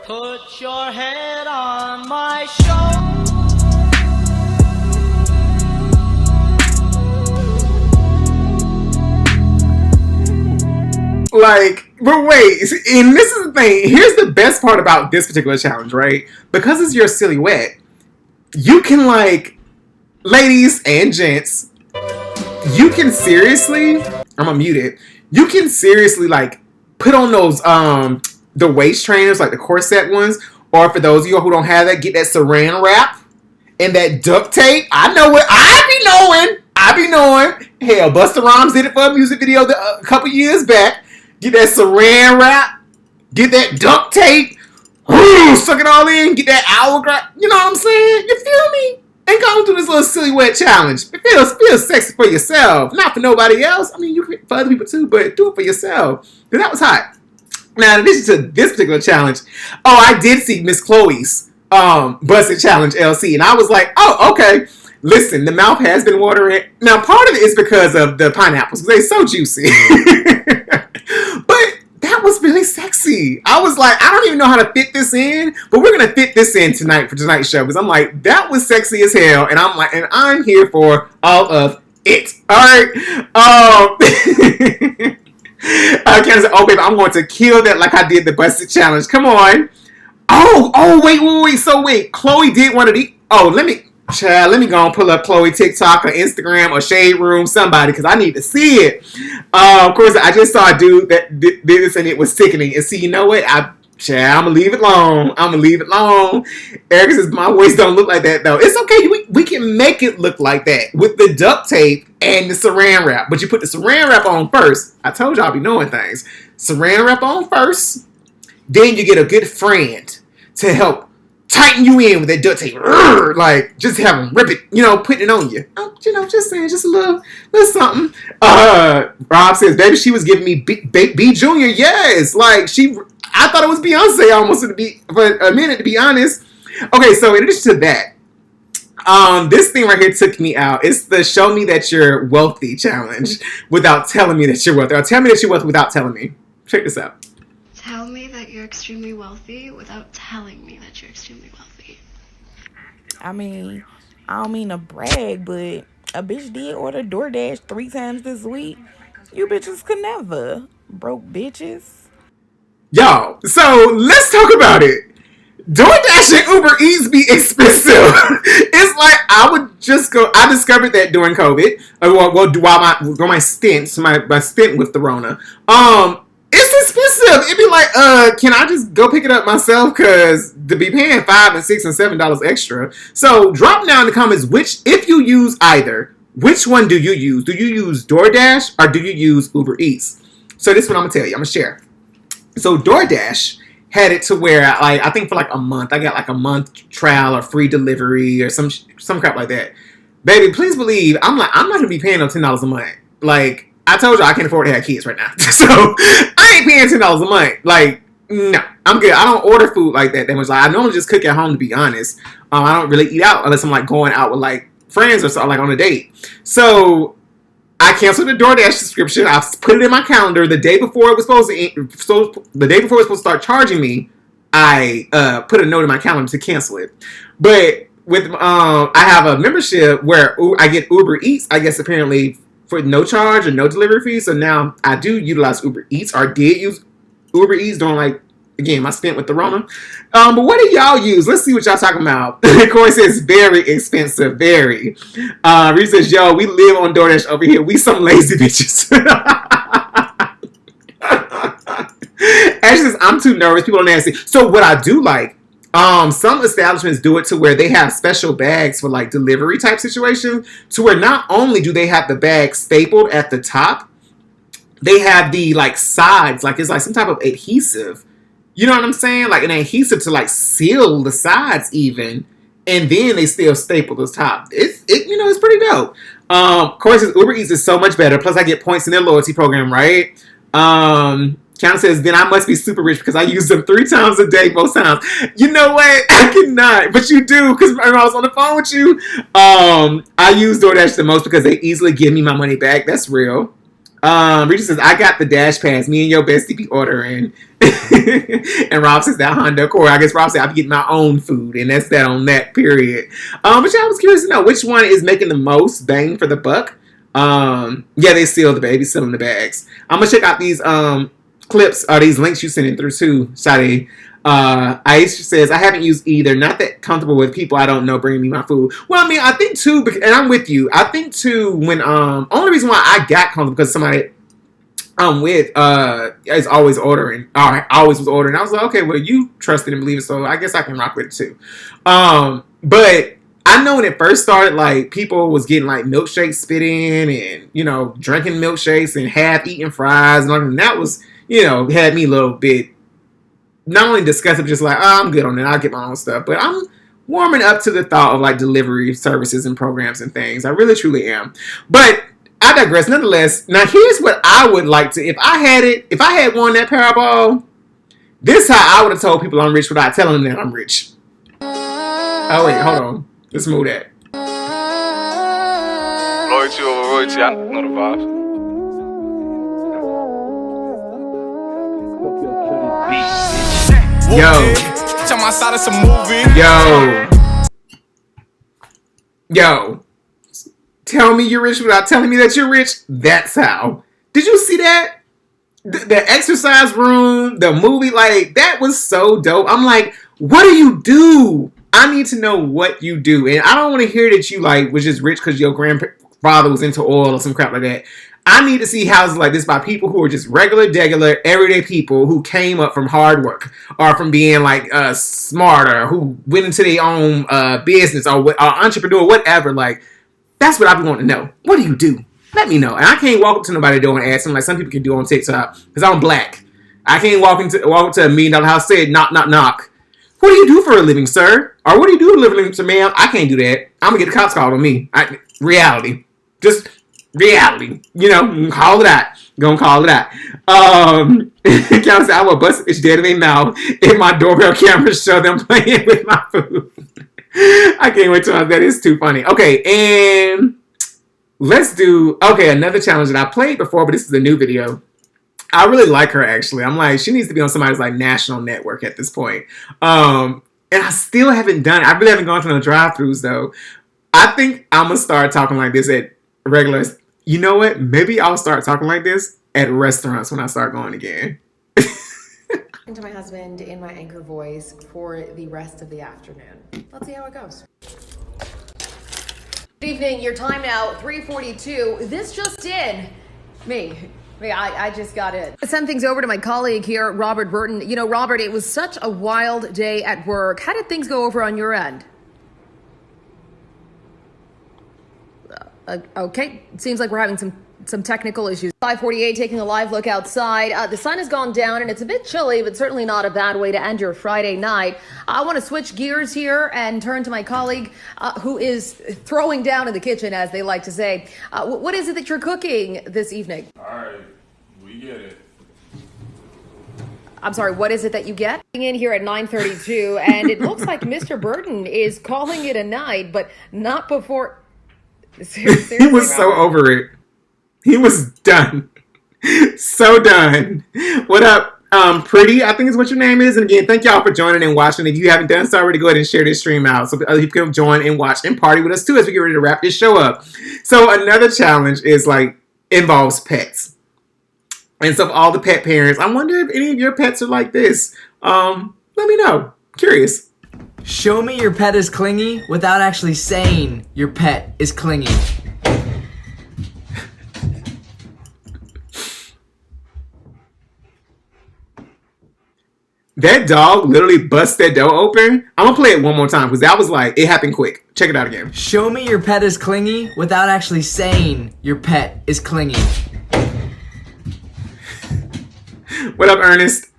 Put your head on my shoulder. Like, but wait, and this is the thing. Here's the best part about this particular challenge, right? Because it's your silhouette, you can, like, ladies and gents, you can seriously, I'm gonna mute it. You can seriously, like, put on those, the waist trainers, like the corset ones, or for those of you who don't have that, get that saran wrap and that duct tape. I know what I be knowing. Hell, Busta Rhymes did it for a music video a couple years back. Get that saran wrap, get that duct tape, suck it all in, get that hourglass. You know what I'm saying? You feel me? And go and do this little silhouette challenge. It feels sexy for yourself, not for nobody else. I mean, you can for other people too, but do it for yourself. Because that was hot. Now, in addition to this particular challenge, I did see Miss Chloe's Bust It Challenge LC, and I was like, oh, okay. Listen, the mouth has been watering. Now, part of it is because of the pineapples, because they're so juicy. But that was really sexy. I was like, I don't even know how to fit this in, but we're going to fit this in tonight for tonight's show, because I'm like, that was sexy as hell, and I'm like, and I'm here for all of it. All right. Candace said, oh, baby, I'm going to kill that like I did the Bust It Challenge. Come on. Oh, wait. So, wait. Chloe did one of these. Oh, let me go and pull up Chloe TikTok or Instagram or Shade Room, somebody, because I need to see it. Of course, I just saw a dude that did this and it was sickening. And see, you know what? I'm going to leave it alone. Erica says, my waist don't look like that, though. It's okay. We can make it look like that with the duct tape and the saran wrap. But you put the saran wrap on first. I told y'all I be knowing things. Saran wrap on first. Then you get a good friend to help tighten you in with that duct tape. Like, just have them rip it, put it on you. Just saying, just a little something. Rob says, baby, she was giving me B Junior. Yes. Like, I thought it was Beyonce almost for a minute, to be honest. Okay, so in addition to that, this thing right here took me out. It's the Show Me That You're Wealthy challenge without telling me that you're wealthy. Or tell me that you're wealthy without telling me. Check this out. Tell me that you're extremely wealthy without telling me that you're extremely wealthy. I mean, I don't mean to brag, but a bitch did order DoorDash 3 times this week. You bitches could never. Broke bitches. Y'all, so let's talk about it. DoorDash and Uber Eats be expensive. It's like I discovered that during COVID. While my stint with the Rona. It's expensive. It'd be like, can I just go pick it up myself? Because to be paying $5 and $6 and $7 extra. So drop down in the comments if you use either, which one do you use? Do you use DoorDash or do you use Uber Eats? So this is what I'm gonna tell you. I'm gonna share. So DoorDash had it to where, like, I think for like a month, I got like a month trial or free delivery or some crap like that. baby, please believe, I'm not gonna be paying no $10 a month. Like, I told you I can't afford to have kids right now. So, I ain't paying $10 a month. Like, no, I'm good. I don't order food like that much. Like, I normally just cook at home, to be honest. I don't really eat out unless I'm, like, going out with, like, friends or something, like, on a date. So, I canceled the DoorDash subscription. I put it in my calendar the day before it was supposed to start charging me. I put a note in my calendar to cancel it. But with I have a membership where I get Uber Eats, I guess, apparently for no charge or no delivery fee. So now I do utilize Uber Eats, or did use Uber Eats during, like, again, my stint with the Rona. But what do y'all use? Let's see what y'all talking about. Corey says, very expensive, very. Reese says, yo, we live on DoorDash over here. We some lazy bitches. Ashley says, I'm too nervous. People are nasty. So what I do like, some establishments do it to where they have special bags for, like, delivery type situations, to where not only do they have the bag stapled at the top, they have the, like, sides, like it's like some type of adhesive. You know what I'm saying? Like an adhesive to, like, seal the sides even, and then they still staple the top. It's pretty dope. Of course, Uber Eats is so much better. Plus, I get points in their loyalty program, right? Count says, then I must be super rich because I use them 3 times a day, most times. You know what? I cannot, but you do, because when I was on the phone with you, I use DoorDash the most because they easily give me my money back. That's real. Regis says, I got the Dash Pass. Me and your bestie be ordering. And Rob says, that Honda Accord. I guess Rob said, I'll be getting my own food. And that's that on that, period. But yeah, I was curious to know which one is making the most bang for the buck. Yeah, they seal the baby, seal in the bags. I'm going to check out these clips, or these links you sent in through too, Shadi. Aisha says, I haven't used either. Not that comfortable with people I don't know bringing me my food. Well, I mean, I think too, and I'm with you. I think too, when only reason why I got comfortable because somebody I'm with is always ordering. I always was ordering. I was like, okay, well, you trusted and believed it, so I guess I can rock with it too. But I know when it first started, like, people was getting, like, milkshakes spit in and, drinking milkshakes and half eating fries and all that. And that was, had me a little bit not only disgusted, but just like, oh, I'm good on that. I'll get my own stuff. But I'm warming up to the thought of, like, delivery services and programs and things. I really, truly am. But I digress. Nonetheless, now here's what I would like to, if I had won that Powerball, this is how I would have told people I'm rich without telling them that I'm rich. Oh, wait, hold on. Let's move that. Loyalty over royalty. I know the vibes. Yo. Tell my side it's a movie. Yo. Tell me you're rich without telling me that you're rich. That's how. Did you see that? The exercise room, the movie, like, that was so dope. I'm like, what do you do? I need to know what you do. And I don't want to hear that you, like, was just rich because your grandfather was into oil or some crap like that. I need to see houses like this by people who are just regular, everyday people who came up from hard work or from being, like, smarter, who went into their own business or entrepreneur, whatever. Like, that's what I be wanting to know. What do you do? Let me know. And I can't walk up to nobody door and ask them like some people can do on TikTok because I'm black. I can't walk up to a $1 million house, say knock, knock, knock. What do you do for a living, sir? Or what do you do for a living, sir, ma'am? I can't do that. I'm going to get the cops called on me. Reality. Just reality. Call it out. Gonna call it out. Cal said, I will bust bitch dead in their mouth if my doorbell cameras show them playing with my food. I can't wait till that is too funny. Okay, and let's do, another challenge that I played before, but this is a new video. I really like her, actually. I'm like, she needs to be on somebody's, like, national network at this point. And I still haven't done it. I really haven't gone to no drive-thrus, though. I think I'm going to start talking like this at regular. You know what? Maybe I'll start talking like this at restaurants when I start going again. To my husband in my anchor voice for the rest of the afternoon. Let's see how it goes. Good evening, your time now, 3:42. This just in. I just got in. Send things over to my colleague here, Robert Burton. Robert, it was such a wild day at work. How did things go over on your end? Okay, it seems like we're having some some technical issues. 5:48, taking a live look outside. The sun has gone down and it's a bit chilly, but certainly not a bad way to end your Friday night. I want to switch gears here and turn to my colleague who is throwing down in the kitchen, as they like to say. What is it that you're cooking this evening? All right, we get it. I'm sorry, what is it that you get? In here at 9:32, and it looks like Mr. Burton is calling it a night, but not before. Seriously, He was so over it. He was done. So done. What up, Pretty? I think is what your name is. And again, thank y'all for joining and watching. If you haven't done so already, go ahead and share this stream out so other people can join and watch and party with us too as we get ready to wrap this show up. So another challenge is like involves pets. And so for all the pet parents, I wonder if any of your pets are like this. Let me know. Curious. Show me your pet is clingy without actually saying your pet is clingy. That dog literally bust that door open. I'm gonna play it one more time because that was like, it happened quick. Check it out again. Show me your pet is clingy without actually saying your pet is clingy. What up, Ernest?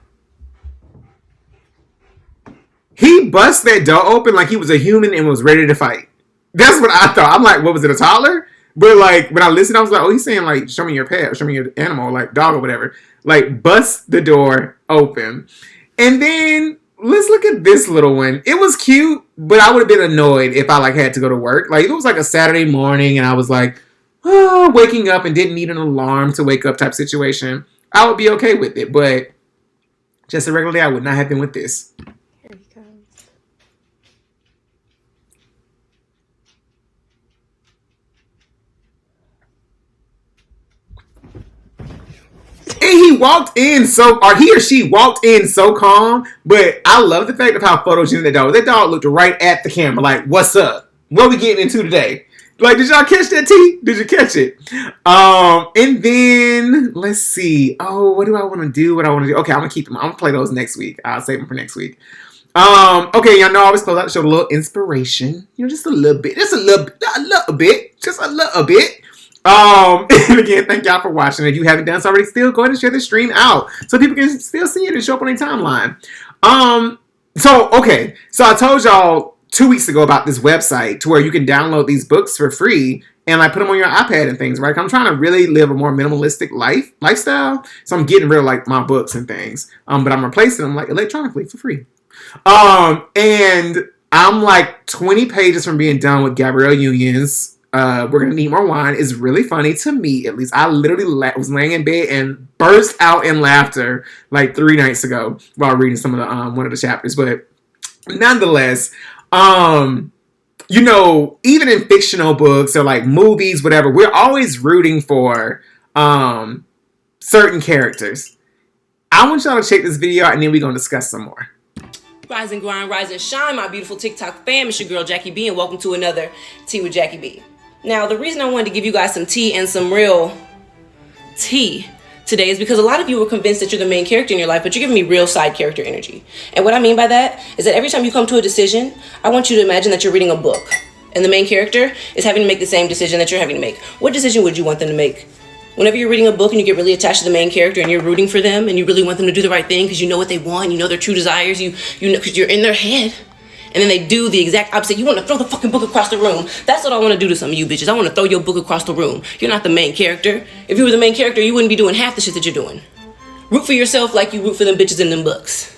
He bust that door open like he was a human and was ready to fight. That's what I thought. I'm like, what was it, a toddler? But like, when I listened, I was like, oh, he's saying like, show me your pet or show me your animal, like dog or whatever. Like, bust the door open. And then let's look at this little one. It was cute, but I would have been annoyed if I like had to go to work. Like, it was like a Saturday morning and I was like, oh, waking up and didn't need an alarm to wake up type situation. I would be okay with it, but just a regular day, I would not have been with this. Here he comes. And he walked in so, or he or she walked in so calm, but I love the fact of how photogenic that dog was. That dog looked right at the camera like, what's up? What are we getting into today? Like, did y'all catch that, T? Did you catch it? And then, let's see. Oh, what do I want to do? Okay, I'm going to keep them. I'm going to play those next week. I'll save them for next week. Okay, y'all know I always close out the show with a little inspiration. You know, just a little bit. Just a little bit. Just a little bit. And again, thank y'all for watching. If you haven't done so already, still go ahead and share the stream out so people can still see it and show up on their timeline. So I told y'all 2 weeks ago about this website to where you can download these books for free and like put them on your iPad and things, right? I'm trying to really live a more minimalistic lifestyle. So I'm getting rid of like my books and things. But I'm replacing them like electronically for free. And I'm like 20 pages from being done with Gabrielle Union's We're Gonna Need More Wine. Is really funny to me, at least. I literally was laying in bed and burst out in laughter like 3 nights ago while reading some of the one of the chapters. But nonetheless, you know, even in fictional books or like movies, whatever, we're always rooting for certain characters. I want y'all to check this video out and then we're gonna discuss some more. Rise and grind, rise and shine, my beautiful TikTok fam. It's your girl Jackie B, and welcome to another Tea with Jackie B. Now, the reason I wanted to give you guys some tea and some real tea today is because a lot of you were convinced that you're the main character in your life, but you're giving me real side character energy. And what I mean by that is that every time you come to a decision, I want you to imagine that you're reading a book, and the main character is having to make the same decision that you're having to make. What decision would you want them to make? Whenever you're reading a book and you get really attached to the main character and you're rooting for them and you really want them to do the right thing because you know what they want, you know their true desires, you know, because you're in their head, and then they do the exact opposite. You want to throw the fucking book across the room. That's what I want to do to some of you bitches. I want to throw your book across the room. You're not the main character. If you were the main character, you wouldn't be doing half the shit that you're doing. Root for yourself like you root for them bitches in them books.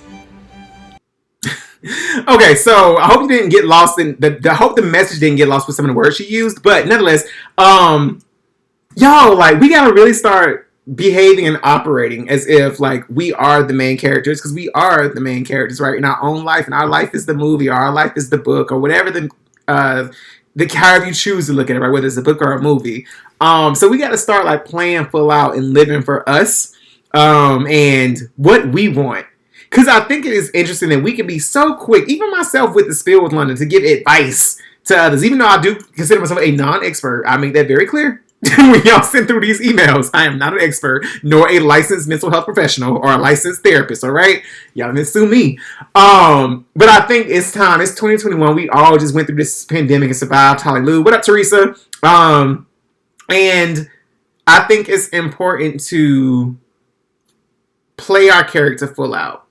Okay, so I hope you didn't get lost in I hope the message didn't get lost with some of the words she used, but nonetheless, y'all, like, we gotta really start behaving and operating as if like we are the main characters, because we are the main characters, right? In our own life, and our life is the movie, or our life is the book, or whatever the however you choose to look at it, right? Whether it's a book or a movie. So we gotta start like playing full out and living for us, and what we want. Because I think it is interesting that we can be so quick, even myself with the Spill with London, to give advice to others. Even though I do consider myself a non-expert, I make that very clear. When y'all send through these emails, I am not an expert, nor a licensed mental health professional or a licensed therapist, all right? Y'all didn't sue me. But I think it's time. It's 2021. We all just went through this pandemic and survived. Hallelujah. What up, Teresa? And I think it's important to play our character full out.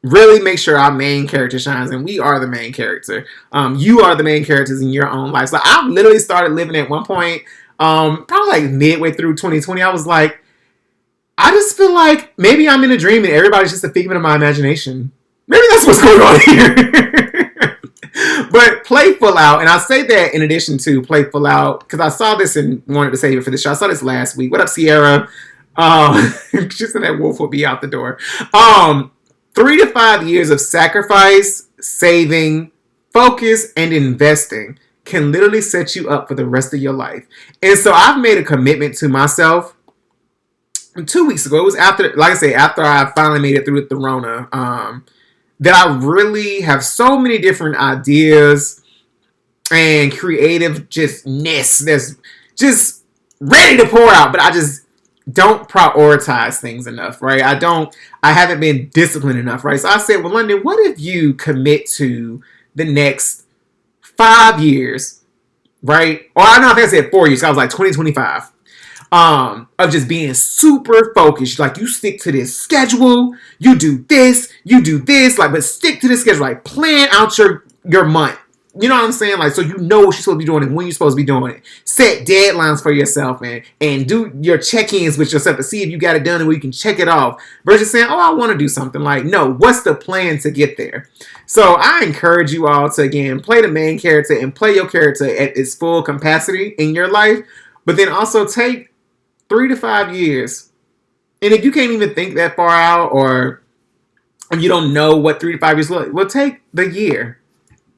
Really make sure our main character shines, and we are the main character. You are the main characters in your own life. So I literally started living at one point, probably like midway through 2020. I was like, I just feel like maybe I'm in a dream and everybody's just a figment of my imagination. Maybe that's what's going on here. But play full out, and I say that in addition to play full out, because I saw this and wanted to save it for the show. I saw this last week. What up, Sierra? She said that wolf will be out the door. 3 to 5 years of sacrifice, saving, focus, and investing can literally set you up for the rest of your life. And so I've made a commitment to myself 2 weeks ago. It was after, like I say, after I finally made it through the Rona, that I really have so many different ideas and creative justness that's just ready to pour out, but I just don't prioritize things enough, right? I haven't been disciplined enough, right? So I said, well, London, what if you commit to the next 5 years, right? Or I think I said 4 years. I was like 2025. Of just being super focused. Like, you stick to this schedule, you do this, like, but stick to this schedule. Like, plan out your month. You know what I'm saying? Like, so you know what you're supposed to be doing and when you're supposed to be doing it. Set deadlines for yourself, man, and do your check-ins with yourself to see if you got it done and where you can check it off. Versus saying, oh, I want to do something. Like, no, what's the plan to get there? So I encourage you all to, again, play the main character and play your character at its full capacity in your life. But then also take 3 to 5 years. And if you can't even think that far out, or if you don't know what 3 to 5 years look like, well, take the year.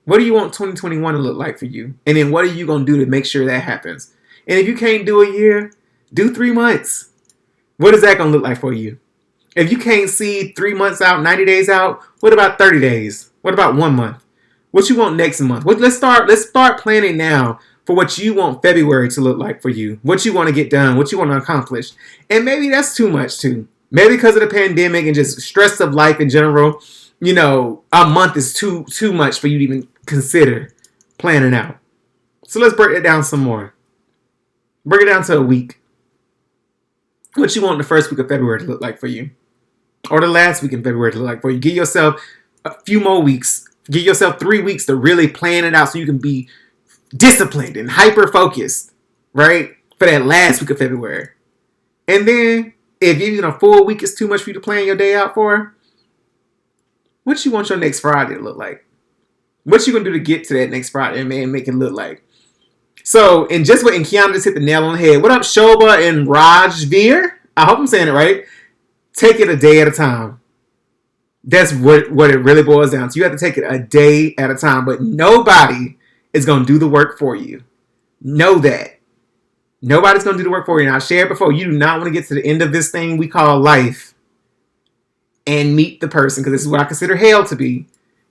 What do you want 2021 to look like for you? And then what are you going to do to make sure that happens? And if you can't do a year, do 3 months. What is that going to look like for you? If you can't see 3 months out, 90 days out, what about 30 days? What about 1 month? What you want next month? Let's start planning now for what you want February to look like for you. What you want to get done, what you want to accomplish. And maybe that's too much too. Maybe because of the pandemic and just stress of life in general, you know, a month is too much for you to even consider planning out. So let's break it down some more. Break it down to a week. What you want the first week of February to look like for you. Or the last week in February to look like for you. Give yourself a few more weeks. Give yourself 3 weeks to really plan it out so you can be disciplined and hyper-focused, right? For that last week of February. And then, if even a full week is too much for you to plan your day out for, what you want your next Friday to look like? What you gonna do to get to that next Friday and make it look like? So, and Kiana just hit the nail on the head. What up, Shoba and Rajveer? I hope I'm saying it right. Take it a day at a time. That's what it really boils down to. You have to take it a day at a time, but nobody is going to do the work for you. Know that. Nobody's going to do the work for you. And I shared before, you do not want to get to the end of this thing we call life and meet the person, because this is what I consider hell to be,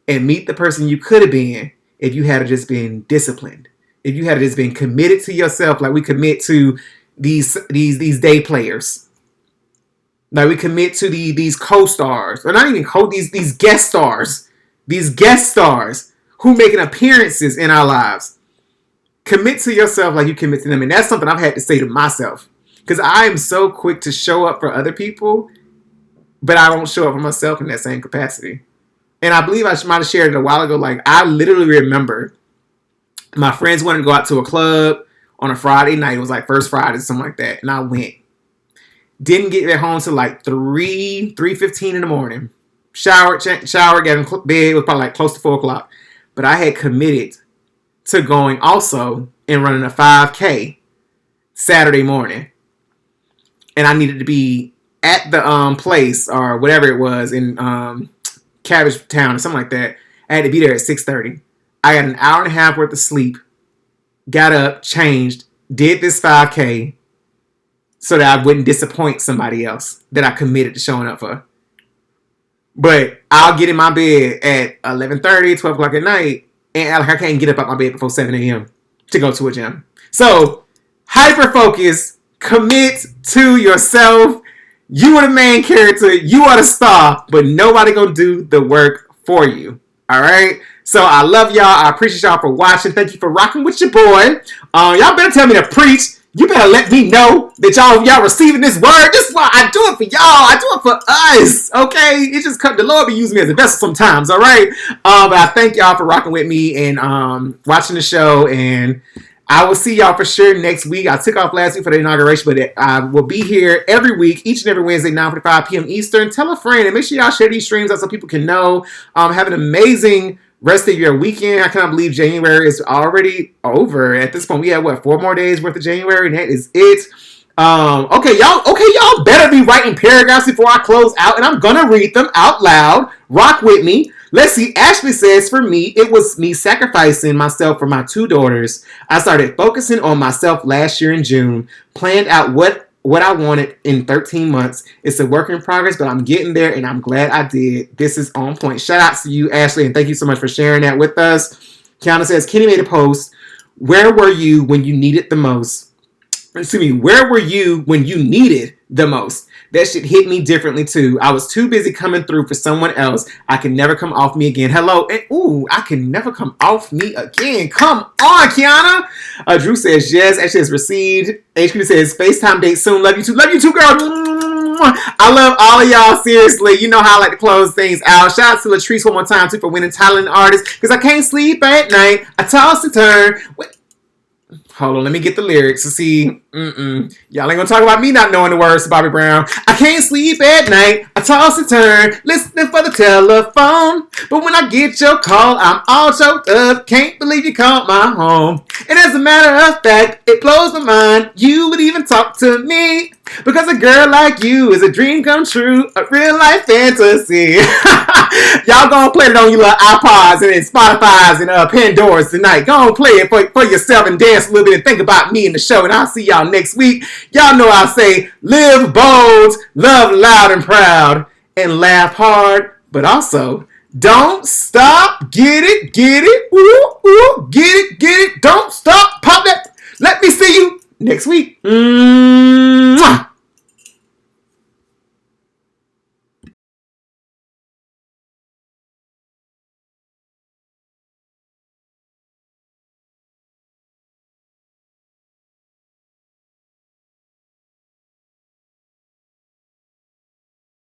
and meet the person you could have been if you had just been disciplined. If you had just been committed to yourself like we commit to these day players. Like we commit to these co-stars, or not even these guest stars. These guest stars who making appearances in our lives. Commit to yourself like you commit to them. And that's something I've had to say to myself. Because I am so quick to show up for other people, but I don't show up for myself in that same capacity. And I believe I might have shared it a while ago. Like, I literally remember my friends wanted to go out to a club on a Friday night. It was like first Friday, something like that. And I went. Didn't get there home till like 3:15 in the morning. Showered, got in bed. It was probably like close to 4 o'clock. But I had committed to going also and running a 5K Saturday morning. And I needed to be at the place or whatever it was in Cabbage Town or something like that. I had to be there at 6:30. I got an hour and a half worth of sleep. Got up, changed, did this 5K so that I wouldn't disappoint somebody else that I committed to showing up for. But I'll get in my bed at 11:30, 12 o'clock at night, and I can't get up out my bed before 7 a.m. to go to a gym. So, hyper-focus, commit to yourself. You are the main character. You are the star, but nobody gonna do the work for you. All right? So, I love y'all. I appreciate y'all for watching. Thank you for rocking with your boy. Y'all better tell me to preach. You better let me know that y'all receiving this word. This is why I do it for y'all. I do it for us. Okay? It just the Lord be using me as a vessel sometimes, all right? But I thank y'all for rocking with me and watching the show. And I will see y'all for sure next week. I took off last week for the inauguration, but I will be here every week, each and every Wednesday, 9:45 p.m. Eastern. Tell a friend and make sure y'all share these streams out so people can know. Have an amazing rest of your weekend. I cannot believe January is already over. At this point, we have 4 more days worth of January, and that is it. Okay, y'all better be writing paragraphs before I close out, and I'm gonna read them out loud. Rock with me. Let's see. Ashley says, for me, it was me sacrificing myself for my 2 daughters. I started focusing on myself last year in June, planned out what I wanted in 13 months. It's a work in progress, but I'm getting there, and I'm glad I did. This is on point. Shout out to you, Ashley, and thank you so much for sharing that with us. Kiana says, Kenny made a post. Where were you when you needed the most? Excuse me. Where were you when you needed the most? That shit hit me differently too. I was too busy coming through for someone else. I can never come off me again. Hello. And, I can never come off me again. Come on, Kiana. Drew says yes. Actually, has received. HQ says FaceTime date soon. Love you too. Love you too, girl. I love all of y'all. Seriously. You know how I like to close things out. Shout out to Latrice one more time too for winning Talent Artist. Because I can't sleep at night. I toss and turn. Hold on, let me get the lyrics to see. Y'all ain't gonna talk about me not knowing the words to Bobby Brown. I can't sleep at night. I toss and turn, listening for the telephone. But when I get your call, I'm all choked up. Can't believe you called my home. And as a matter of fact, it blows my mind you would even talk to me. Because a girl like you is a dream come true, a real life fantasy. Y'all gonna play it on your little iPods and Spotify's and Pandora's tonight. Go on play it for yourself and dance a little bit and think about me in the show. And I'll see y'all next week. Y'all know I say live bold, love loud and proud, and laugh hard, but also don't stop. Get it. Ooh, get it. Don't stop. Pop that. Let me see you next week.